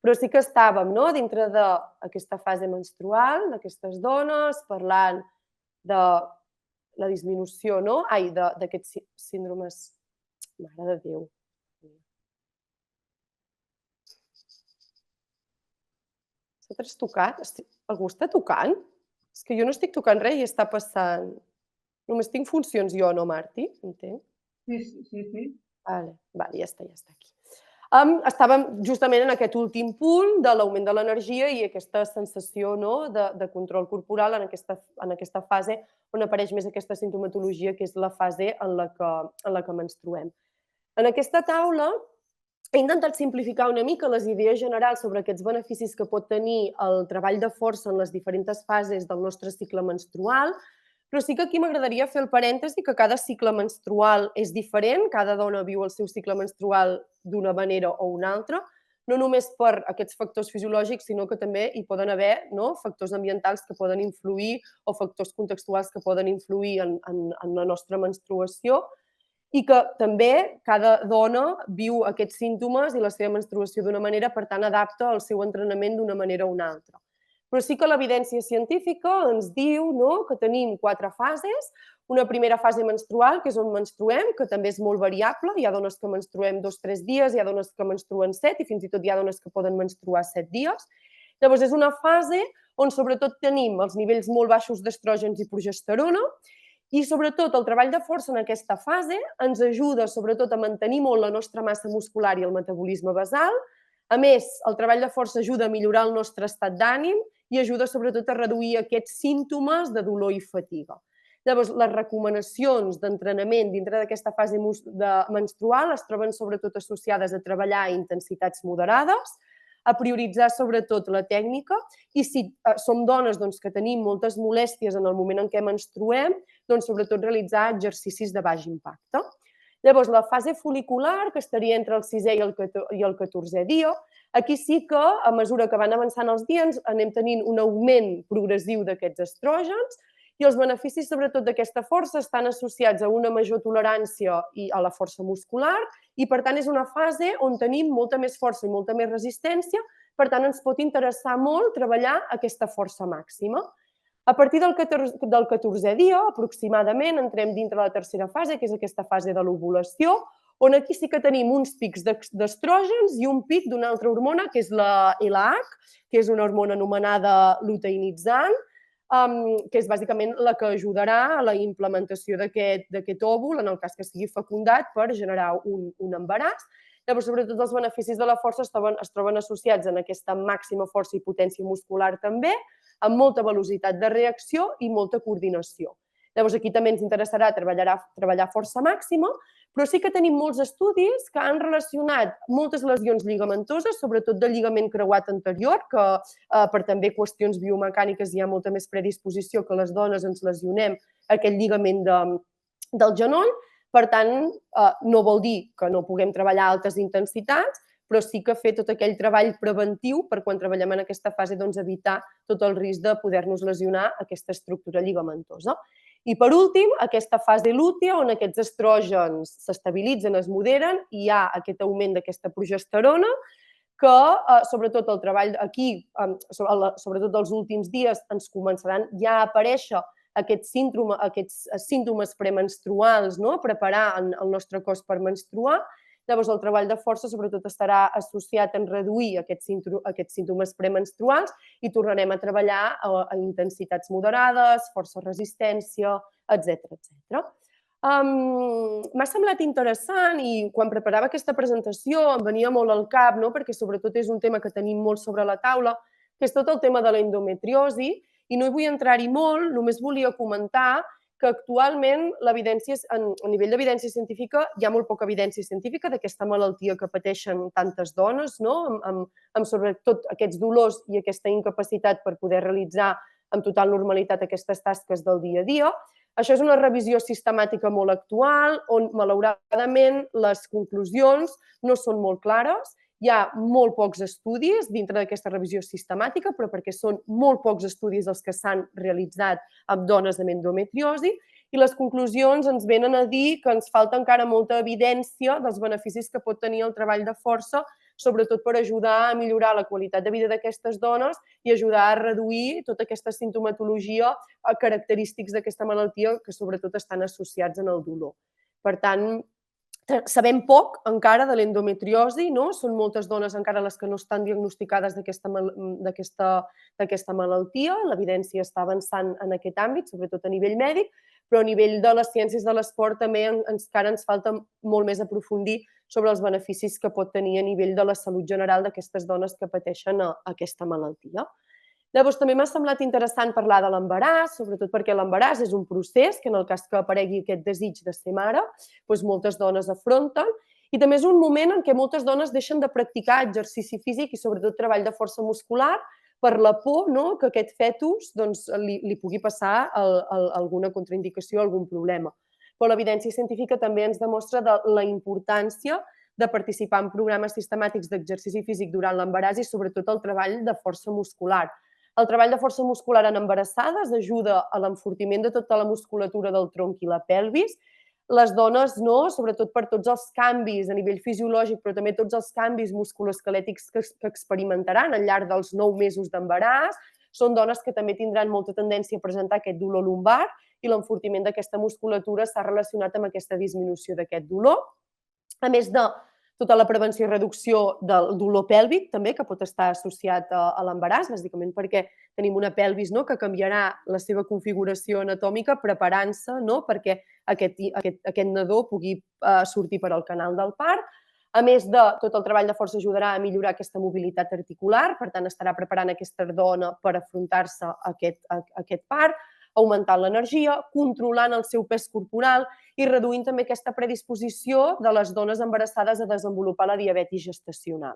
Però sí que estàvem dintre d'aquesta fase menstrual, d'aquestes dones, parlant de la disminució, d'aquests síndromes... Mare de Déu. S'ha trastocat? Algú està tocant? És que jo no estic tocant res i està passant... Només tinc funcions jo, no, Martí? Entenc? Sí. Vale, ja està aquí. Estàvem justament en aquest últim punt de l'augment de l'energia i aquesta sensació de control corporal en aquesta fase on apareix més aquesta simptomatologia, que és la fase en la que menstruem. En aquesta taula he intentat simplificar una mica les idees generals sobre aquests beneficis que pot tenir el treball de força en les diferents fases del nostre cicle menstrual, però sí que aquí m'agradaria fer el parèntesi que cada cicle menstrual és diferent, cada dona viu el seu cicle menstrual d'una manera o una altra, no només per aquests factors fisiològics, sinó que també hi poden haver factors ambientals que poden influir o factors contextuals que poden influir en la nostra menstruació, i que també cada dona viu aquests símptomes i la seva menstruació d'una manera, per tant, adapta el seu entrenament d'una manera o una altra. Però sí que l'evidència científica ens diu que tenim 4 fases. Una primera fase menstrual, que és on menstruem, que també és molt variable. Hi ha dones que menstruem 2-3 dies, hi ha dones que menstruen 7 i fins i tot hi ha dones que poden menstruar 7 dies. Llavors, és una fase on sobretot tenim els nivells molt baixos d'estrògens i progesterona. I, sobretot, el treball de força en aquesta fase ens ajuda, sobretot, a mantenir molt la nostra massa muscular i el metabolisme basal. A més, el treball de força ajuda a millorar el nostre estat d'ànim i ajuda, sobretot, a reduir aquests símptomes de dolor i fatiga. Llavors, les recomanacions d'entrenament dintre d'aquesta fase menstrual es troben sobretot associades a treballar a intensitats moderades, a prioritzar sobretot la tècnica i si som dones que tenim moltes molèsties en el moment en què menstruem, doncs sobretot realitzar exercicis de baix impacte. Llavors, la fase folicular, que estaria entre el 6è i el 14è dia, aquí sí que, a mesura que van avançant els dies, anem tenint un augment progressiu d'aquests estrògens i els beneficis, sobretot, d'aquesta força estan associats a una major tolerància i a la força muscular i, per tant, és una fase on tenim molta més força i molta més resistència, per tant, ens pot interessar molt treballar aquesta força màxima. A partir del 14è dia, aproximadament, entrem dintre la tercera fase, que és aquesta fase de l'ovulació, on aquí sí que tenim uns pics d'estrògens i un pic d'una altra hormona, que és la LH, que és una hormona anomenada luteinitzant, que és bàsicament la que ajudarà a la implementació d'aquest òvul, en el cas que sigui fecundat, per generar un embaràs. Llavors, sobretot, els beneficis de la força es troben associats en aquesta màxima força i potència muscular també, amb molta velocitat de reacció i molta coordinació. Llavors, aquí també ens interessarà treballar força màxima, però sí que tenim molts estudis que han relacionat moltes lesions lligamentoses, sobretot del lligament creuat anterior, que per també qüestions biomecàniques hi ha molta més predisposició que les dones ens lesionem aquest lligament del genoll. Per tant, no vol dir que no puguem treballar a altes intensitats, però sí que fer tot aquell treball preventiu per quan treballem en aquesta fase evitar tot el risc de poder-nos lesionar aquesta estructura lligamentosa. I, per últim, aquesta fase lútea, on aquests estrògens s'estabilitzen, es moderen i hi ha aquest augment d'aquesta progesterona que, sobretot, el treball aquí, sobretot els últims dies, ens començaran ja a aparèixer aquests símptomes premenstruals, preparar el nostre cos per menstruar. Llavors, el treball de força, sobretot, estarà associat en reduir aquests símptomes premenstruals i tornarem a treballar a intensitats moderades, força resistència, etc. M'ha semblat interessant i quan preparava aquesta presentació em venia molt al cap, perquè sobretot és un tema que tenim molt sobre la taula, que és tot el tema de l'endometriosi, i no hi vull entrar-hi molt, només volia comentar que actualment a nivell d'evidència científica hi ha molt poca evidència científica d'aquesta malaltia que pateixen tantes dones, amb sobretot aquests dolors i aquesta incapacitat per poder realitzar amb total normalitat aquestes tasques del dia a dia. Això és una revisió sistemàtica molt actual, on malauradament les conclusions no són molt clares. Hi ha molt pocs estudis dintre d'aquesta revisió sistemàtica, però perquè són molt pocs estudis els que s'han realitzat amb dones amb endometriosi, i les conclusions ens venen a dir que ens falta encara molta evidència dels beneficis que pot tenir el treball de força, sobretot per ajudar a millorar la qualitat de vida d'aquestes dones i ajudar a reduir tota aquesta simptomatologia característics d'aquesta malaltia que sobretot estan associats en el dolor. Per tant, sabem poc encara de l'endometriosi, són moltes dones encara les que no estan diagnosticades d'aquesta malaltia, l'evidència està avançant en aquest àmbit, sobretot a nivell mèdic, però a nivell de les ciències de l'esport també encara ens falta molt més aprofundir sobre els beneficis que pot tenir a nivell de la salut general d'aquestes dones que pateixen aquesta malaltia. Llavors, també m'ha semblat interessant parlar de l'embaràs, sobretot perquè l'embaràs és un procés que, en el cas que aparegui aquest desig de ser mare, moltes dones afronten, i també és un moment en què moltes dones deixen de practicar exercici físic i, sobretot, treball de força muscular per la por que aquest fetus li pugui passar alguna contraindicació, algun problema. Però l'evidència científica també ens demostra la importància de participar en programes sistemàtics d'exercici físic durant l'embaràs i, sobretot, el treball de força muscular. El treball de força muscular en embarassades ajuda a l'enfortiment de tota la musculatura del tronc i la pelvis. Les dones, sobretot per tots els canvis a nivell fisiològic, però també tots els canvis musculoesquelètics que experimentaran al llarg dels 9 mesos d'embaràs, són dones que també tindran molta tendència a presentar aquest dolor lumbar i l'enfortiment d'aquesta musculatura s'ha relacionat amb aquesta disminució d'aquest dolor. A més de tota la prevenció i reducció del dolor pèlvic, també, que pot estar associat a l'embaràs, bàsicament perquè tenim una pelvis que canviarà la seva configuració anatòmica preparant-se perquè aquest nadó pugui sortir per al canal del part. A més de tot el treball de força ajudarà a millorar aquesta mobilitat articular, per tant estarà preparant aquesta dona per afrontar-se a aquest part. augmentant l'energia, controlant el seu pes corporal i reduint també aquesta predisposició de les dones embarassades a desenvolupar la diabetis gestacional.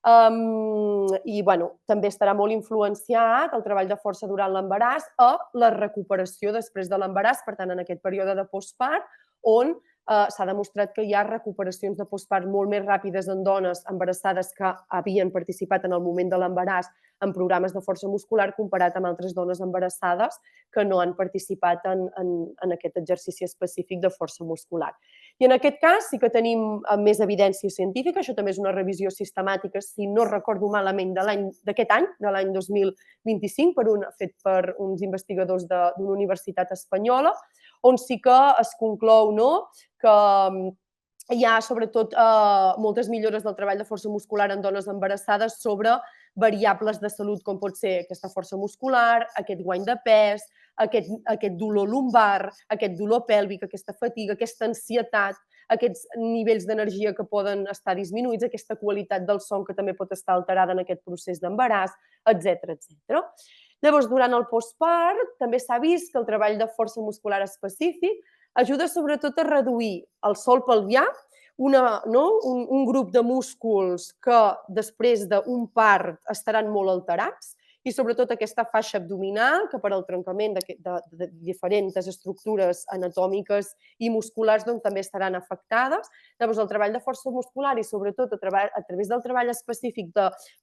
I també estarà molt influenciat el treball de força durant l'embaràs a la recuperació després de l'embaràs, per tant, en aquest període de postpart, on s'ha demostrat que hi ha recuperacions de postpart molt més ràpides en dones embarassades que havien participat en el moment de l'embaràs en programes de força muscular comparat amb altres dones embarassades que no han participat en aquest exercici específic de força muscular. I en aquest cas sí que tenim més evidència científica, això també és una revisió sistemàtica, si no recordo malament, d'aquest any, de l'any 2025, fet per uns investigadors d'una universitat espanyola, on sí que es conclou que hi ha sobretot moltes millores del treball de força muscular en dones embarassades sobre variables de salut com pot ser aquesta força muscular, aquest guany de pes, aquest dolor lumbar, aquest dolor pèlvic, aquesta fatiga, aquesta ansietat, aquests nivells d'energia que poden estar disminuïts, aquesta qualitat del son que també pot estar alterada en aquest procés d'embaràs, etc. Llavors, durant el postpart també s'ha vist que el treball de força muscular específic ajuda sobretot a reduir el sòl pelvià, un grup de músculs que després d'un part estaran molt alterats i sobretot aquesta faixa abdominal que per al trencament de diferents estructures anatòmiques i musculars també estaran afectades. Llavors, el treball de força muscular i sobretot a través del treball específic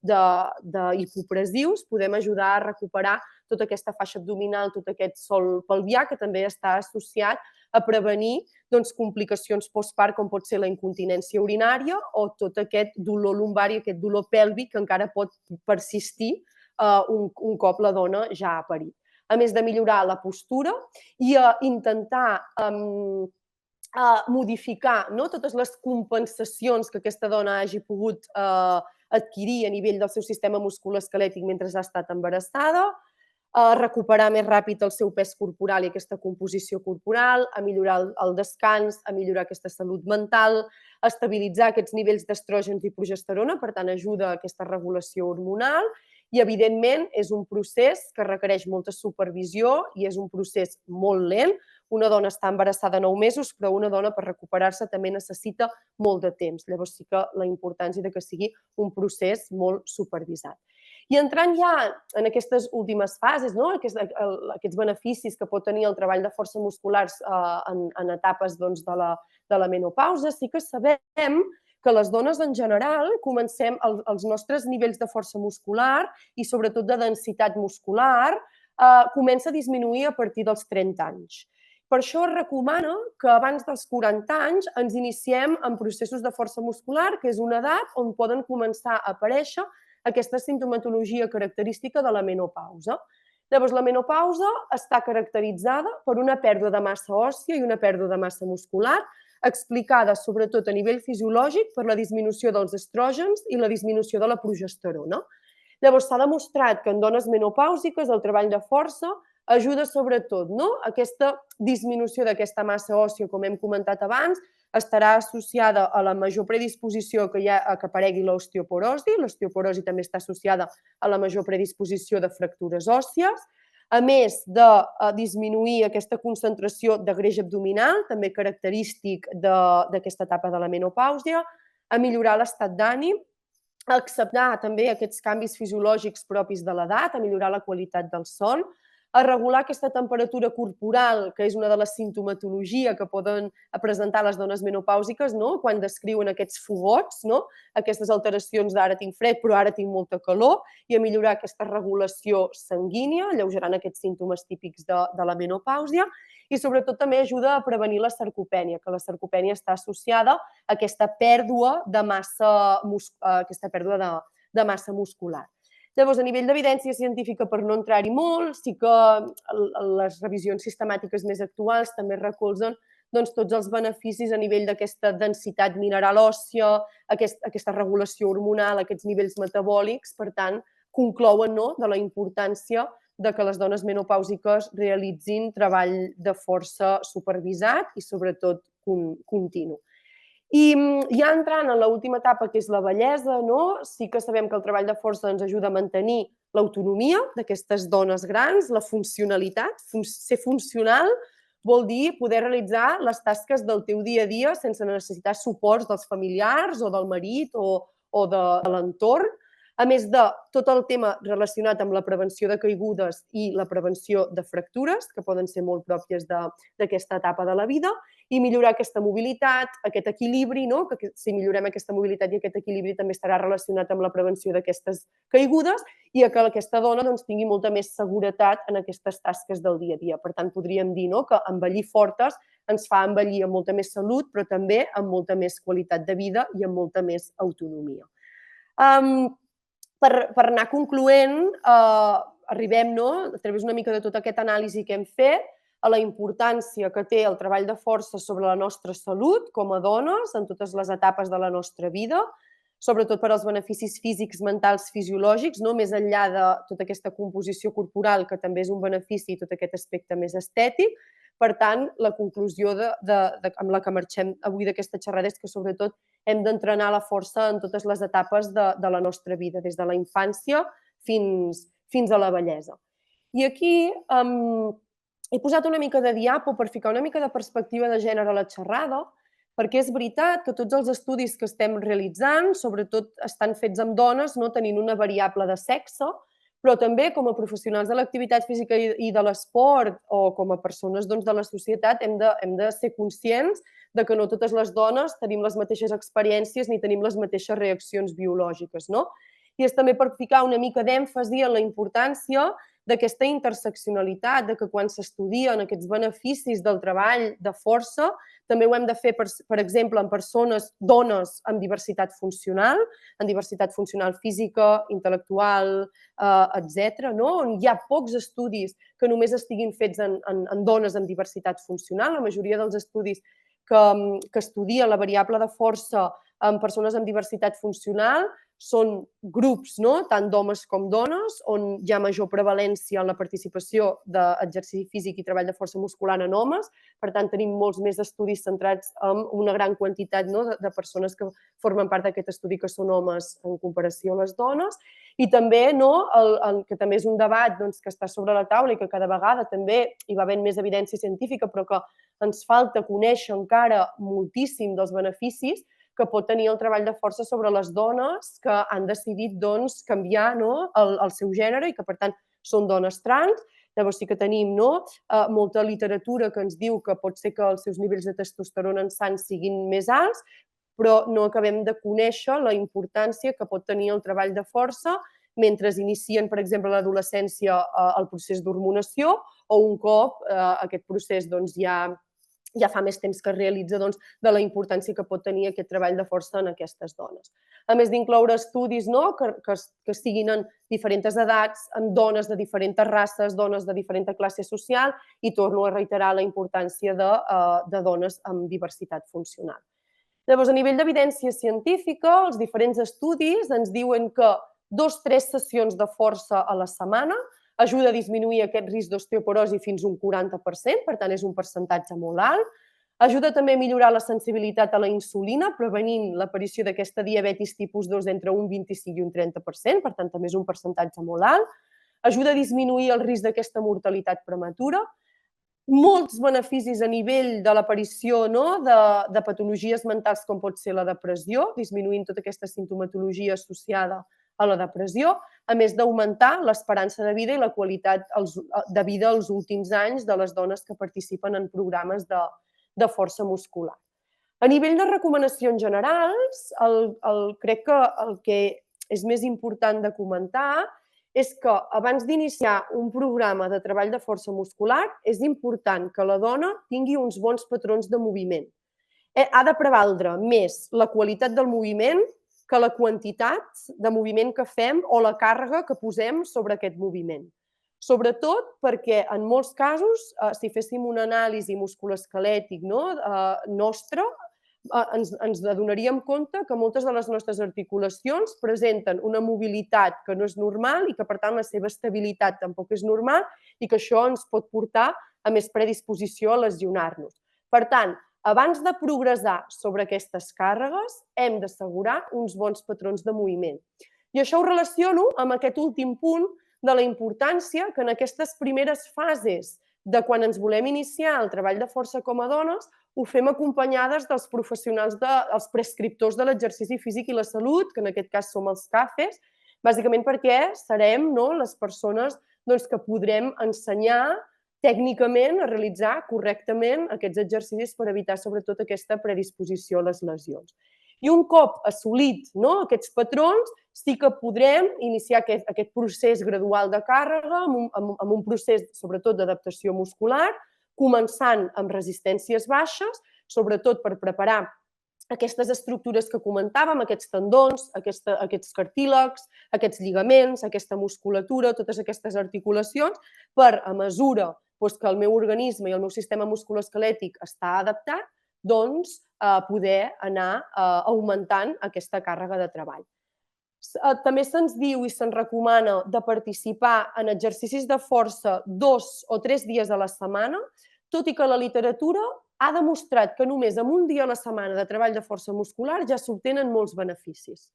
d'hipopresius podem ajudar a recuperar tota aquesta faixa abdominal, tot aquest sòl pelvià que també està associat a prevenir complicacions postpart com pot ser la incontinència urinària o tot aquest dolor lumbar i aquest dolor pèlvic que encara pot persistir un cop la dona ja ha parit. A més de millorar la postura i intentar modificar totes les compensacions que aquesta dona hagi pogut adquirir a nivell del seu sistema musculoesquelètic mentre ha estat embarassada, a recuperar més ràpid el seu pes corporal i aquesta composició corporal, a millorar el descans, a millorar aquesta salut mental, a estabilitzar aquests nivells d'estrògens i progesterona, per tant, ajuda a aquesta regulació hormonal i, evidentment, és un procés que requereix molta supervisió i és un procés molt lent. Una dona està embarassada 9 mesos, però una dona per recuperar-se també necessita molt de temps. Llavors sí que la importància de que sigui un procés molt supervisat. I entrant ja en aquestes últimes fases, aquests beneficis que pot tenir el treball de força musculars en etapes de la menopausa, sí que sabem que les dones en general comencem els nostres nivells de força muscular i sobretot de densitat muscular comença a disminuir a partir dels 30 anys. Per això es recomana que abans dels 40 anys ens iniciem en processos de força muscular, que és una edat on poden començar a aparèixer aquesta simptomatologia característica de la menopausa. Llavors, la menopausa està caracteritzada per una pèrdua de massa òssia i una pèrdua de massa muscular, explicada sobretot a nivell fisiològic per la disminució dels estrògens i la disminució de la progesterona. Llavors, s'ha demostrat que en dones menopàusiques el treball de força ajuda sobretot aquesta disminució d'aquesta massa òssia, com hem comentat abans, estarà associada a la major predisposició que hi ha a que aparegui l'osteoporosi. L'osteoporosi també està associada a la major predisposició de fractures òssies, a més de disminuir aquesta concentració de greix abdominal, també característic d'aquesta etapa de la menopàusia, a millorar l'estat d'ànim, a acceptar també aquests canvis fisiològics propis de l'edat, a millorar la qualitat del son, a regular aquesta temperatura corporal, que és una de les sintomatologies que poden presentar les dones menopàusiques, quan descriuen aquests fogots, aquestes alteracions d'ara tinc fred però ara tinc molta calor, i a millorar aquesta regulació sanguínia, alleugerant aquests símptomes típics de la menopàusia, i sobretot també ajuda a prevenir la sarcopènia, que la sarcopènia està associada a aquesta pèrdua de massa muscular. Llavors, a nivell d'evidència científica, per no entrar-hi molt, sí que les revisions sistemàtiques més actuals també recolzen tots els beneficis a nivell d'aquesta densitat mineral òssia, aquesta regulació hormonal, aquests nivells metabòlics, per tant, conclouen de la importància que les dones menopàusiques realitzin treball de força supervisat i, sobretot, continu. I ja entrant en l'última etapa, que és la vellesa, sí que sabem que el treball de força ens ajuda a mantenir l'autonomia d'aquestes dones grans, la funcionalitat. Ser funcional vol dir poder realitzar les tasques del teu dia a dia sense necessitar suports dels familiars o del marit o de l'entorn. A més de tot el tema relacionat amb la prevenció de caigudes i la prevenció de fractures, que poden ser molt pròpies d'aquesta etapa de la vida, i millorar aquesta mobilitat, aquest equilibri, que si millorem aquesta mobilitat i aquest equilibri també estarà relacionat amb la prevenció d'aquestes caigudes i que aquesta dona tingui molta més seguretat en aquestes tasques del dia a dia. Per tant, podríem dir que envellir fortes ens fa envellir amb molta més salut, però també amb molta més qualitat de vida i amb molta més autonomia. Per anar concloent, arribem, a través una mica de tota aquesta anàlisi que hem fet, a la importància que té el treball de força sobre la nostra salut com a dones en totes les etapes de la nostra vida, sobretot per als beneficis físics, mentals, fisiològics, més enllà de tota aquesta composició corporal, que també és un benefici, i tot aquest aspecte més estètic. Per tant, la conclusió amb la que marxem avui d'aquesta xerrada és que, sobretot, hem d'entrenar la força en totes les etapes de la nostra vida, des de la infància fins a la vellesa. I aquí he posat una mica de diapo per ficar una mica de perspectiva de gènere a la xerrada, perquè és veritat que tots els estudis que estem realitzant, sobretot estan fets amb dones, tenint una variable de sexe, però també com a professionals de l'activitat física i de l'esport o com a persones de la societat hem de ser conscients que no totes les dones tenim les mateixes experiències ni tenim les mateixes reaccions biològiques. I és també per ficar una mica d'èmfasi en la importància d'aquesta interseccionalitat, que quan s'estudien aquests beneficis del treball de força, també ho hem de fer, per exemple, en persones, dones amb diversitat funcional física, intel·lectual, etc., on hi ha pocs estudis que només estiguin fets en dones amb diversitat funcional. La majoria dels estudis que estudien la variable de força en persones amb diversitat funcional són grups, tant d'homes com dones, on hi ha major prevalència en la participació d'exercici físic i treball de força muscular en homes. Per tant, tenim molts més estudis centrats en una gran quantitat de persones que formen part d'aquest estudi que són homes en comparació a les dones. I també, que també és un debat que està sobre la taula i que cada vegada també hi va havent més evidència científica, però que ens falta conèixer encara moltíssim dels beneficis que pot tenir el treball de força sobre les dones que han decidit canviar el seu gènere i que, per tant, són dones trans. Llavors sí que tenim molta literatura que ens diu que pot ser que els seus nivells de testosterona en sang siguin més alts, però no acabem de conèixer la importància que pot tenir el treball de força mentre inicien, per exemple, a l'adolescència el procés d'hormonació o un cop aquest procés ja fa més temps que es realitza, de la importància que pot tenir aquest treball de força en aquestes dones. A més d'incloure estudis que siguin en diferents edats, amb dones de diferents races, dones de diferent classe social, i torno a reiterar la importància de dones amb diversitat funcional. Llavors, a nivell d'evidència científica, els diferents estudis ens diuen que 2-3 sessions de força a la setmana ajuda a disminuir aquest risc d'osteoporosi fins a un 40%, per tant és un percentatge molt alt. Ajuda també a millorar la sensibilitat a la insulina, prevenint l'aparició d'aquesta diabetis tipus 2 entre un 25 i un 30%, per tant també és un percentatge molt alt. Ajuda a disminuir el risc d'aquesta mortalitat prematura. Molts beneficis a nivell de l'aparició de patologies mentals com pot ser la depressió, disminuint tota aquesta simptomatologia associada a la depressió, a més d'augmentar l'esperança de vida i la qualitat de vida els últims anys de les dones que participen en programes de força muscular. A nivell de recomanacions generals, crec que el que és més important de comentar és que abans d'iniciar un programa de treball de força muscular és important que la dona tingui uns bons patrons de moviment. Ha de prevaldre més la qualitat del moviment que la quantitat de moviment que fem o la càrrega que posem sobre aquest moviment. Sobretot perquè, en molts casos, si féssim una anàlisi musculoesquelètic nostra, ens adonaríem compte que moltes de les nostres articulacions presenten una mobilitat que no és normal i que, per tant, la seva estabilitat tampoc és normal i que això ens pot portar a més predisposició a lesionar-nos. Per tant, Abans de progressar sobre aquestes càrregues, hem d'assegurar uns bons patrons de moviment. I això ho relaciono amb aquest últim punt de la importància que en aquestes primeres fases de quan ens volem iniciar el treball de força com a dones, ho fem acompanyades dels professionals, dels prescriptors de l'exercici físic i la salut, que en aquest cas som els CAFES, bàsicament perquè serem les persones que podrem ensenyar tècnicament a realitzar correctament aquests exercicis per evitar sobretot aquesta predisposició a les lesions. I un cop assolit aquests patrons, sí que podrem iniciar aquest procés gradual de càrrega amb un procés sobretot d'adaptació muscular, començant amb resistències baixes, sobretot per preparar aquestes estructures que comentàvem, aquests tendons, aquests cartílegs, aquests lligaments, aquesta musculatura, totes aquestes articulacions, per, a mesura que el meu organisme i el meu sistema musculoesquelètic està adaptat, doncs poder anar augmentant aquesta càrrega de treball. També se'ns diu i se'ns recomana de participar en exercicis de força 2 o 3 dies a la setmana, tot i que la literatura ha demostrat que només amb un dia a la setmana de treball de força muscular ja s'obtenen molts beneficis.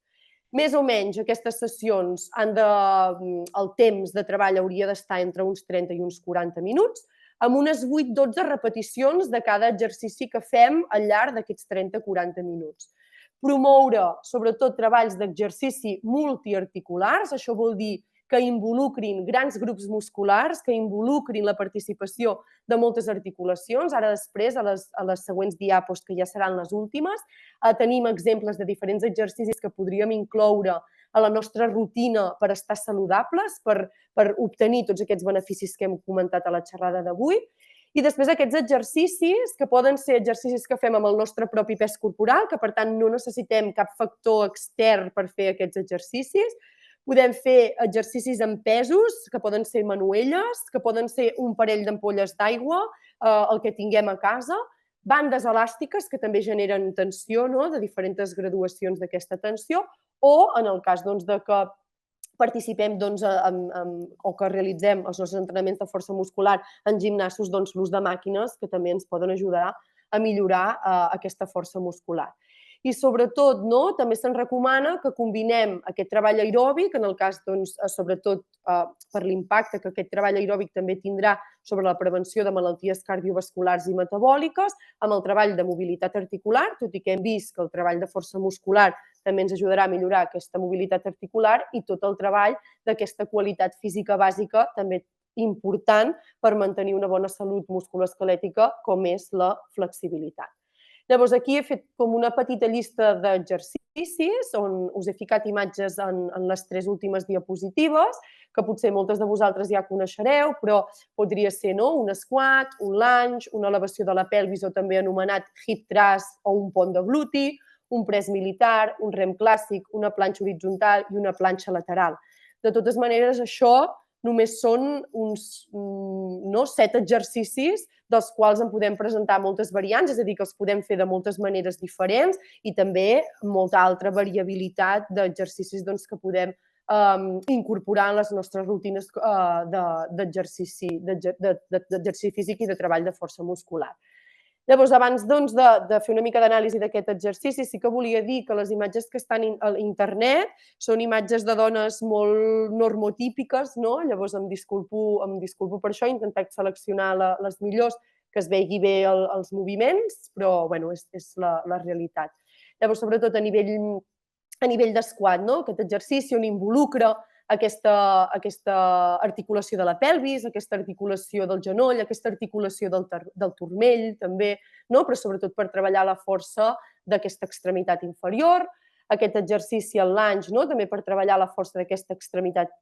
Més o menys aquestes sessions, el temps de treball hauria d'estar entre uns 30 i uns 40 minuts, amb unes 8-12 repeticions de cada exercici que fem al llarg d'aquests 30-40 minuts. Promoure, sobretot, treballs d'exercici multiarticulars, això vol dir que involucrin grans grups musculars, que involucrin la participació de moltes articulacions. Ara després, a les següents diapos, que ja seran les últimes, tenim exemples de diferents exercicis que podríem incloure a la nostra rutina per estar saludables, per obtenir tots aquests beneficis que hem comentat a la xerrada d'avui. I després aquests exercicis, que poden ser exercicis que fem amb el nostre propi pes corporal, que per tant no necessitem cap factor extern per fer aquests exercicis. Podem fer exercicis amb pesos, que poden ser manuelles, que poden ser un parell d'ampolles d'aigua, el que tinguem a casa, bandes elàstiques, que també generen tensió, de diferents graduacions d'aquesta tensió, o en el cas de que participem o que realitzem els nostres entrenaments de força muscular en gimnasos, l'ús de màquines que també ens poden ajudar a millorar aquesta força muscular. I sobretot, també se'ns recomana que combinem aquest treball aeròbic, en el cas, sobretot, per l'impacte que aquest treball aeròbic també tindrà sobre la prevenció de malalties cardiovasculars i metabòliques, amb el treball de mobilitat articular, tot i que hem vist que el treball de força muscular també ens ajudarà a millorar aquesta mobilitat articular i tot el treball d'aquesta qualitat física bàsica també important per mantenir una bona salut musculoesquelètica, com és la flexibilitat. Llavors, aquí he fet com una petita llista d'exercicis on us he ficat imatges en les 3 últimes diapositives, que potser moltes de vosaltres ja coneixereu, però podria ser un squat, un lunge, una elevació de la pelvis o també anomenat hip thrust o un pont de gluti, un pres militar, un rem clàssic, una planxa horitzontal i una planxa lateral. De totes maneres, això només són uns 7 exercicis dels quals en podem presentar moltes variants, és a dir, que els podem fer de moltes maneres diferents i també molta altra variabilitat d'exercicis que podem incorporar en les nostres rutines d'exercici físic i de treball de força muscular. Llavors, abans de fer una mica d'anàlisi d'aquest exercici, sí que volia dir que les imatges que estan a internet són imatges de dones molt normotípiques, llavors em disculpo per això, he intentat seleccionar les millors, que es vegi bé els moviments, però és la realitat. Llavors, sobretot a nivell d'esquat, aquest exercici on involucra aquesta articulació de la pelvis, aquesta articulació del genoll, aquesta articulació del turmell també, però sobretot per treballar la força d'aquesta extremitat inferior. Aquest exercici, el lunge, també per treballar la força d'aquesta extremitat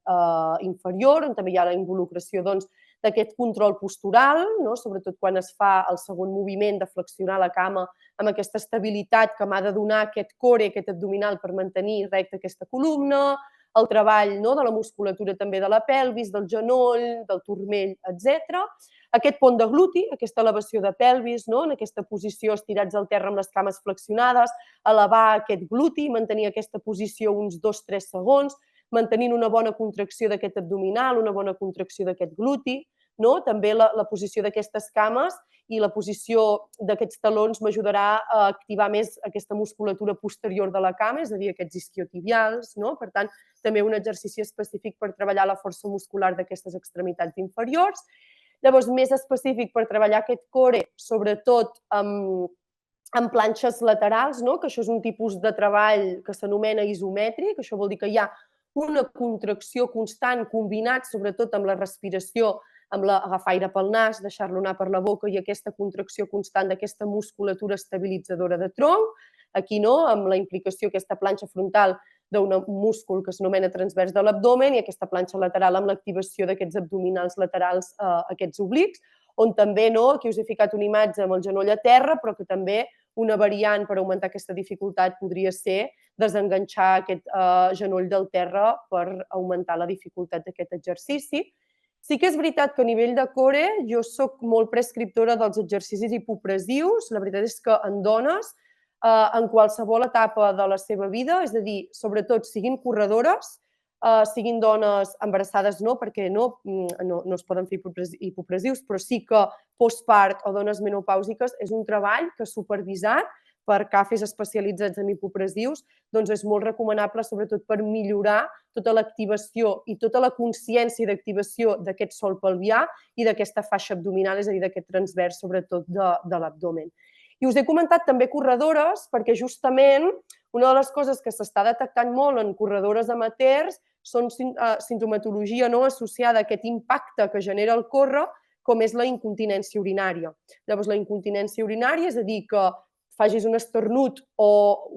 inferior, on també hi ha la involucració d'aquest control postural, sobretot quan es fa el segon moviment de flexionar la cama amb aquesta estabilitat que m'ha de donar aquest core, aquest abdominal per mantenir recta aquesta columna, el treball de la musculatura també de la pelvis, del genoll, del turmell, etc. Aquest pont de gluti, aquesta elevació de pelvis, en aquesta posició estirats al terra amb les cames flexionades, elevar aquest gluti, mantenir aquesta posició uns 2-3 segons, mantenint una bona contracció d'aquest abdominal, una bona contracció d'aquest gluti, també la posició d'aquestes cames i la posició d'aquests talons m'ajudarà a activar més aquesta musculatura posterior de la cama, és a dir, aquests isquiotibials. Per tant, també un exercici específic per treballar la força muscular d'aquestes extremitats inferiors. Llavors, més específic per treballar aquest core, sobretot en planxes laterals, que això és un tipus de treball que s'anomena isomètric, això vol dir que hi ha una contracció constant combinat sobretot amb la respiració, amb agafar aire pel nas, deixar-lo anar per la boca i aquesta contracció constant d'aquesta musculatura estabilitzadora de tronc. Aquí, amb la implicació aquesta planxa frontal d'un múscul que s'anomena transvers de l'abdomen i aquesta planxa lateral amb l'activació d'aquests abdominals laterals, aquests oblics, on també, aquí us he ficat una imatge amb el genoll a terra, però que també una variant per augmentar aquesta dificultat podria ser desenganxar aquest genoll del terra per augmentar la dificultat d'aquest exercici. Sí que és veritat que a nivell de core jo soc molt prescriptora dels exercicis hipopressius. La veritat és que en dones, en qualsevol etapa de la seva vida, és a dir, sobretot siguin corredores, siguin dones embarassades perquè no es poden fer hipopressius, però sí que postpart o dones menopàusiques és un treball que supervisat per CAFEs especialitzats en hipopressius doncs és molt recomanable, sobretot per millorar tota l'activació i tota la consciència d'activació d'aquest sòl pelvià i d'aquesta faixa abdominal, és a dir, d'aquest transvers, sobretot de l'abdomen. I us he comentat també corredores, perquè justament una de les coses que s'està detectant molt en corredores amateurs són sintomatologia associada a aquest impacte que genera el córrer, com és la incontinència urinària. Llavors, la incontinència urinària, és a dir, que facis un esternut o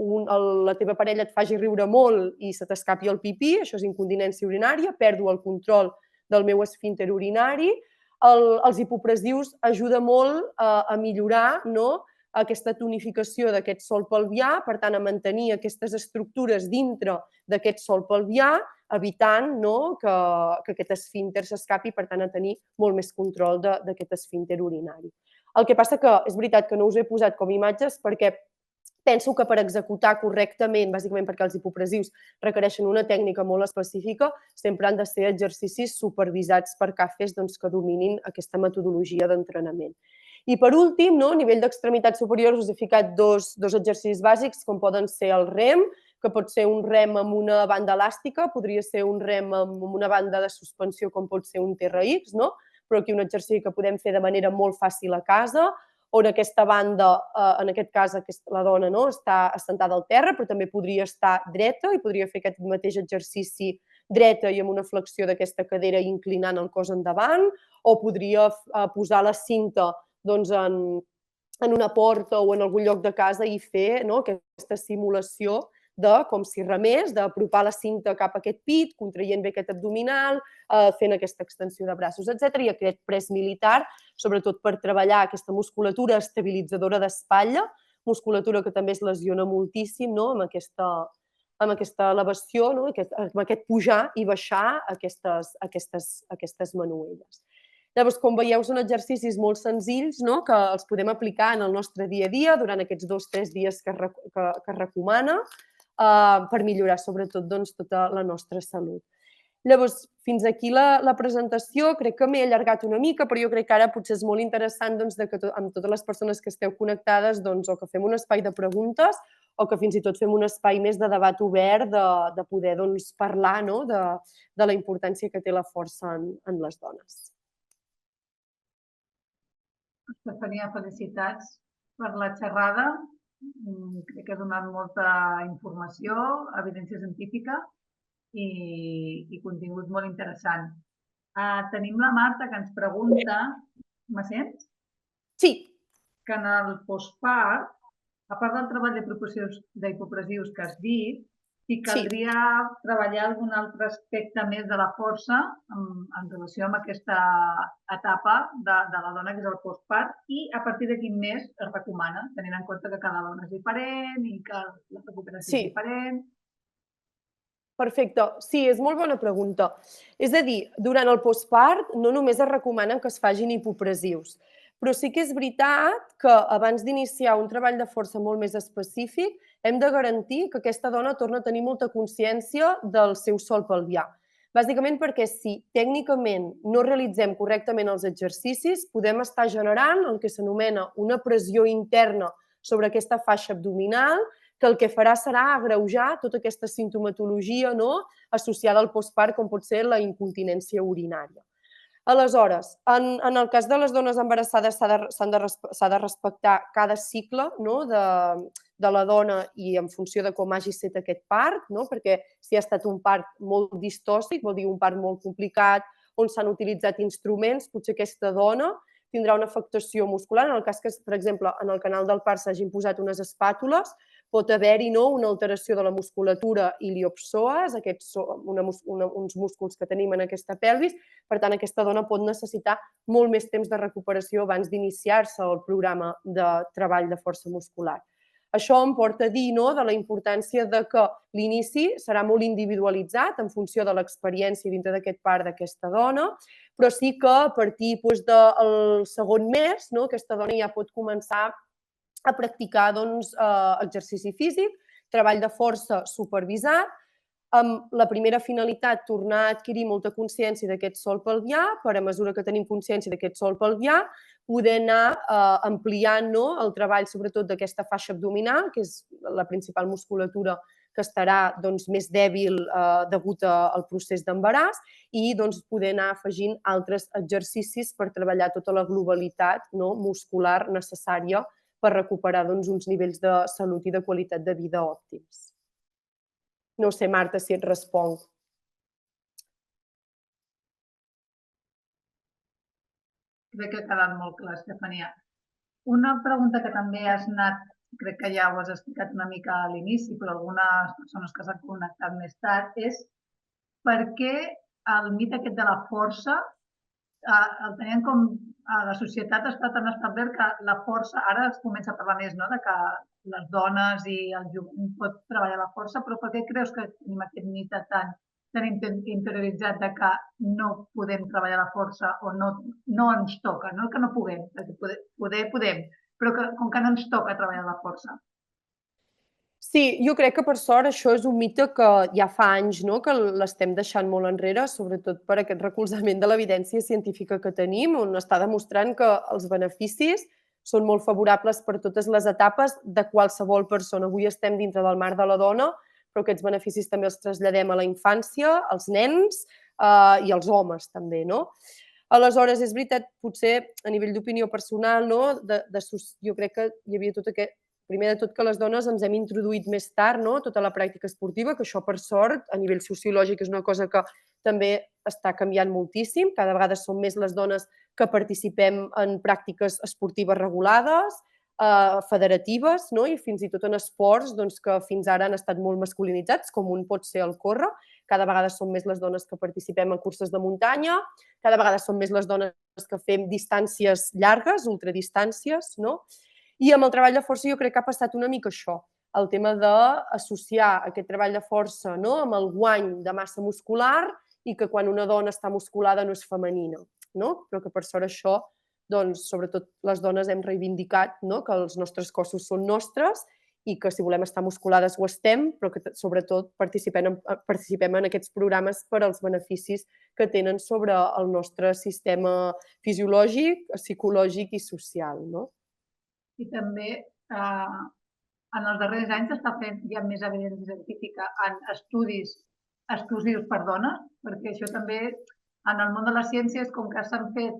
la teva parella et faci riure molt i se t'escapi el pipí, això és incontinència urinària, pèrdua el control del meu esfínter urinari. Els hipopressius ajuda molt a millorar aquesta tonificació d'aquest sòl pelvià, per tant, a mantenir aquestes estructures dintre d'aquest sòl pelvià, evitant que aquest esfínter s'escapi, per tant, a tenir molt més control d'aquest esfínter urinari. El que passa que és veritat que no us he posat com imatges perquè penso que per executar correctament, bàsicament perquè els hipopressius requereixen una tècnica molt específica, sempre han de ser exercicis supervisats per CAFEs que dominin aquesta metodologia d'entrenament. I per últim, a nivell d'extremitats superiors, us he ficat dos exercicis bàsics, com poden ser el rem, que pot ser un rem amb una banda elàstica, podria ser un rem amb una banda de suspensió, com pot ser un TRX, però aquí un exercici que podem fer de manera molt fàcil a casa, on aquesta banda, en aquest cas la dona està assentada al terra, però també podria estar dreta i podria fer aquest mateix exercici dreta i amb una flexió d'aquesta cadera inclinant el cos endavant, o podria posar la cinta en una porta o en algun lloc de casa i fer aquesta simulació de com si remés, d'apropar la cinta cap a aquest pit, contraient bé aquest abdominal, fent aquesta extensió de braços, etc. I aquest press militar, sobretot per treballar aquesta musculatura estabilitzadora d'espatlla, musculatura que també es lesiona moltíssim amb aquesta elevació, amb aquest pujar i baixar aquestes manuelles. Llavors, com veieu, són exercicis molt senzills que els podem aplicar en el nostre dia a dia durant aquests 2 o 3 dies que es recomana per millorar sobretot tota la nostra salut. Llavors, fins aquí la presentació. Crec que m'he allargat una mica, però jo crec que ara potser és molt interessant que amb totes les persones que esteu connectades o que fem un espai de preguntes o que fins i tot fem un espai més de debat obert de poder parlar de la importància que té la força en les dones. Estefania, felicitats per la xerrada. Crec que ha donat molta informació, evidència científica i contingut molt interessant. Tenim la Marta que ens pregunta, me sents? Sí. Que en el postpart, a part del treball d'hipopressius que has dit, si caldria treballar algun altre aspecte més de la força en relació amb aquesta etapa de la dona, que és el postpart, i a partir de quin mes es recomana, tenint en compte que cada dona és diferent i que la recuperació és diferent. Perfecte. Sí, és molt bona pregunta. És a dir, durant el postpart no només es recomana que es facin hipopressius, però sí que és veritat que abans d'iniciar un treball de força molt més específic hem de garantir que aquesta dona torna a tenir molta consciència del seu sòl pelvià. Bàsicament perquè si tècnicament no realitzem correctament els exercicis, podem estar generant el que s'anomena una pressió interna sobre aquesta faixa abdominal, que el que farà serà agreujar tota aquesta simptomatologia associada al postpart, com pot ser la incontinència urinària. Aleshores, en el cas de les dones embarassades s'ha de respectar cada cicle de la dona i en funció de com hagi estat aquest part, perquè si ha estat un part molt distòxic, vol dir un part molt complicat, on s'han utilitzat instruments, potser aquesta dona tindrà una afectació muscular. En el cas que, per exemple, en el canal del part s'hagin posat unes espàtules, pot haver-hi una alteració de la musculatura iliopsoas, uns músculs que tenim en aquesta pelvis. Per tant, aquesta dona pot necessitar molt més temps de recuperació abans d'iniciar-se el programa de treball de força muscular. Això em porta a dir de la importància que l'inici serà molt individualitzat en funció de l'experiència dintre d'aquest part d'aquesta dona, però sí que a partir del segon mes aquesta dona ja pot començar a practicar exercici físic, treball de força supervisat, amb la primera finalitat tornar a adquirir molta consciència d'aquest sòl pelvià, per a mesura que tenim consciència d'aquest sòl pelvià, poder anar ampliant el treball sobretot d'aquesta faixa abdominal, que és la principal musculatura que estarà més dèbil degut al procés d'embaràs, i poder anar afegint altres exercicis per treballar tota la globalitat muscular necessària per recuperar uns nivells de salut i de qualitat de vida òptims. No sé, Marta, si et responc. Crec que ha quedat molt clar, Estefania. Una pregunta que també has anat, crec que ja ho has explicat una mica a l'inici, però algunes persones que s'han connectat més tard, és per què el mite aquest de la força el tenien com a la societat està tan establert que la força, ara es comença a parlar més de que les dones i el jovent pot treballar la força, però per què creus que tenim aquest mite tan interioritzat de que no podem treballar la força o no ens toca, no que no puguem, perquè poder podem, però que com que no ens toca treballar la força? Sí, jo crec que per sort això és un mite que ja fa anys que l'estem deixant molt enrere, sobretot per aquest recolzament de l'evidència científica que tenim, on està demostrant que els beneficis són molt favorables per totes les etapes de qualsevol persona. Avui estem dintre del marc de la dona, però aquests beneficis també els traslladem a la infància, als nens i als homes també, Aleshores, és veritat, potser a nivell d'opinió personal, jo crec que hi havia tot aquest... Primer de tot que les dones ens hem introduït més tard tota la pràctica esportiva, que això, per sort, a nivell sociològic és una cosa que també està canviant moltíssim. Cada vegada són més les dones que participem en pràctiques esportives regulades, federatives i fins i tot en esports que fins ara han estat molt masculinitzats, com un pot ser el córrer. Cada vegada són més les dones que participem en curses de muntanya, cada vegada són més les dones que fem distàncies llargues, ultradistàncies, I amb el treball de força jo crec que ha passat una mica això, el tema d'associar aquest treball de força amb el guany de massa muscular i que quan una dona està musculada no és femenina, però que per sort això, sobretot les dones hem reivindicat que els nostres cossos són nostres i que si volem estar musculades ho estem, però que sobretot participem en aquests programes per als beneficis que tenen sobre el nostre sistema fisiològic, psicològic i social, I també en els darrers anys s'està fent ja més evidència científica en estudis exclusius per dones, perquè això també en el món de la ciència és com que s'han fet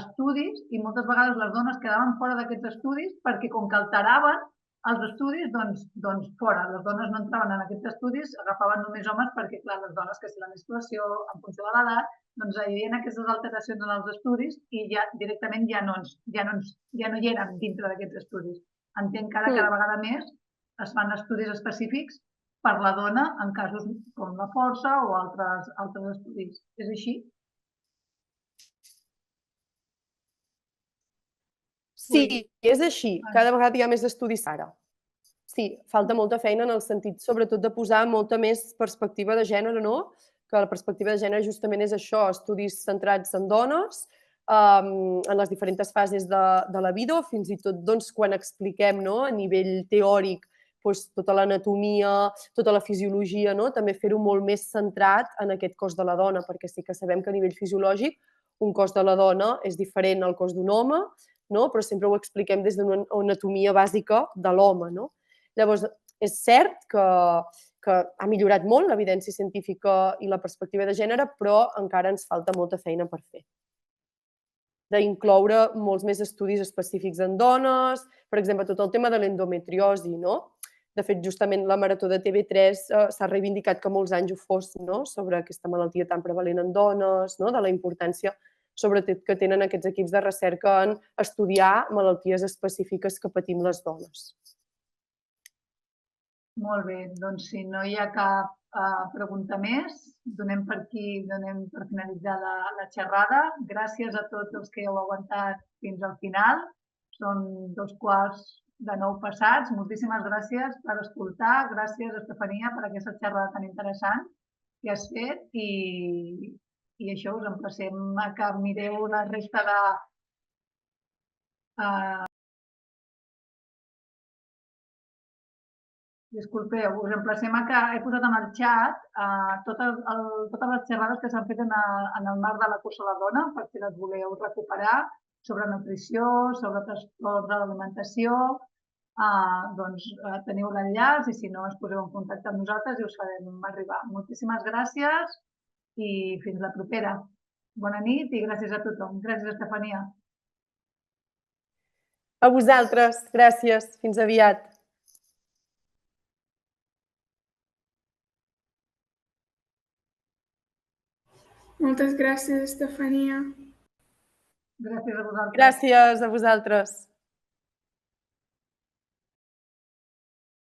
estudis i moltes vegades les dones quedaven fora d'aquests estudis perquè com que alteraven els estudis, doncs fora. Les dones no entraven en aquests estudis, agafaven només homes perquè, clar, les dones que si la menstruació en funció de l'edat, doncs hi havia aquestes alteracions en els estudis i ja directament ja no hi eren dintre d'aquests estudis. Entenc que ara cada vegada més es fan estudis específics per la dona en casos com la força o altres estudis. És així? Sí, és així. Cada vegada hi ha més estudis ara. Sí, falta molta feina en el sentit, sobretot, de posar molta més perspectiva de gènere, que la perspectiva de gènere justament és això, estudis centrats en dones, en les diferents fases de la vida, o fins i tot quan expliquem a nivell teòric tota l'anatomia, tota la fisiologia, no? També fer-ho molt més centrat en aquest cos de la dona, perquè sí que sabem que a nivell fisiològic un cos de la dona és diferent al cos d'un home, no? Però sempre ho expliquem des d'una anatomia bàsica de l'home. No? Llavors, és cert que ha millorat molt l'evidència científica i la perspectiva de gènere, però encara ens falta molta feina per fer. D'incloure molts més estudis específics en dones, per exemple, tot el tema de l'endometriosi, no? De fet, justament la Marató de TV3 s'ha reivindicat que molts anys ho fos, no? Sobre aquesta malaltia tan prevalent en dones, no? De la importància, sobretot, que tenen aquests equips de recerca en estudiar malalties específiques que patim les dones. Molt bé, doncs si no hi ha cap pregunta més, donem per finalitzar la xerrada. Gràcies a tots els que heu aguantat fins al final. Són 2:15 passats. Moltíssimes gràcies per escoltar. Gràcies, Estefania, per aquesta xerrada tan interessant que has fet i això, us emplacem a que mireu la resta de... Disculpeu, us emplacem a que he posat en el xat totes les xerrades que s'han fet en el marc de la cursa a la dona, per si les voleu recuperar, sobre nutrició, sobre trastorns de l'alimentació. Doncs teniu l'enllaç i si no us poseu en contacte amb nosaltres i us farem arribar. Moltíssimes gràcies i fins la propera. Bona nit i gràcies a tothom. Gràcies, Estefania. A vosaltres, gràcies. Fins aviat. Moltes gràcies, Estefania. Gràcies a vosaltres. Gràcies a vosaltres.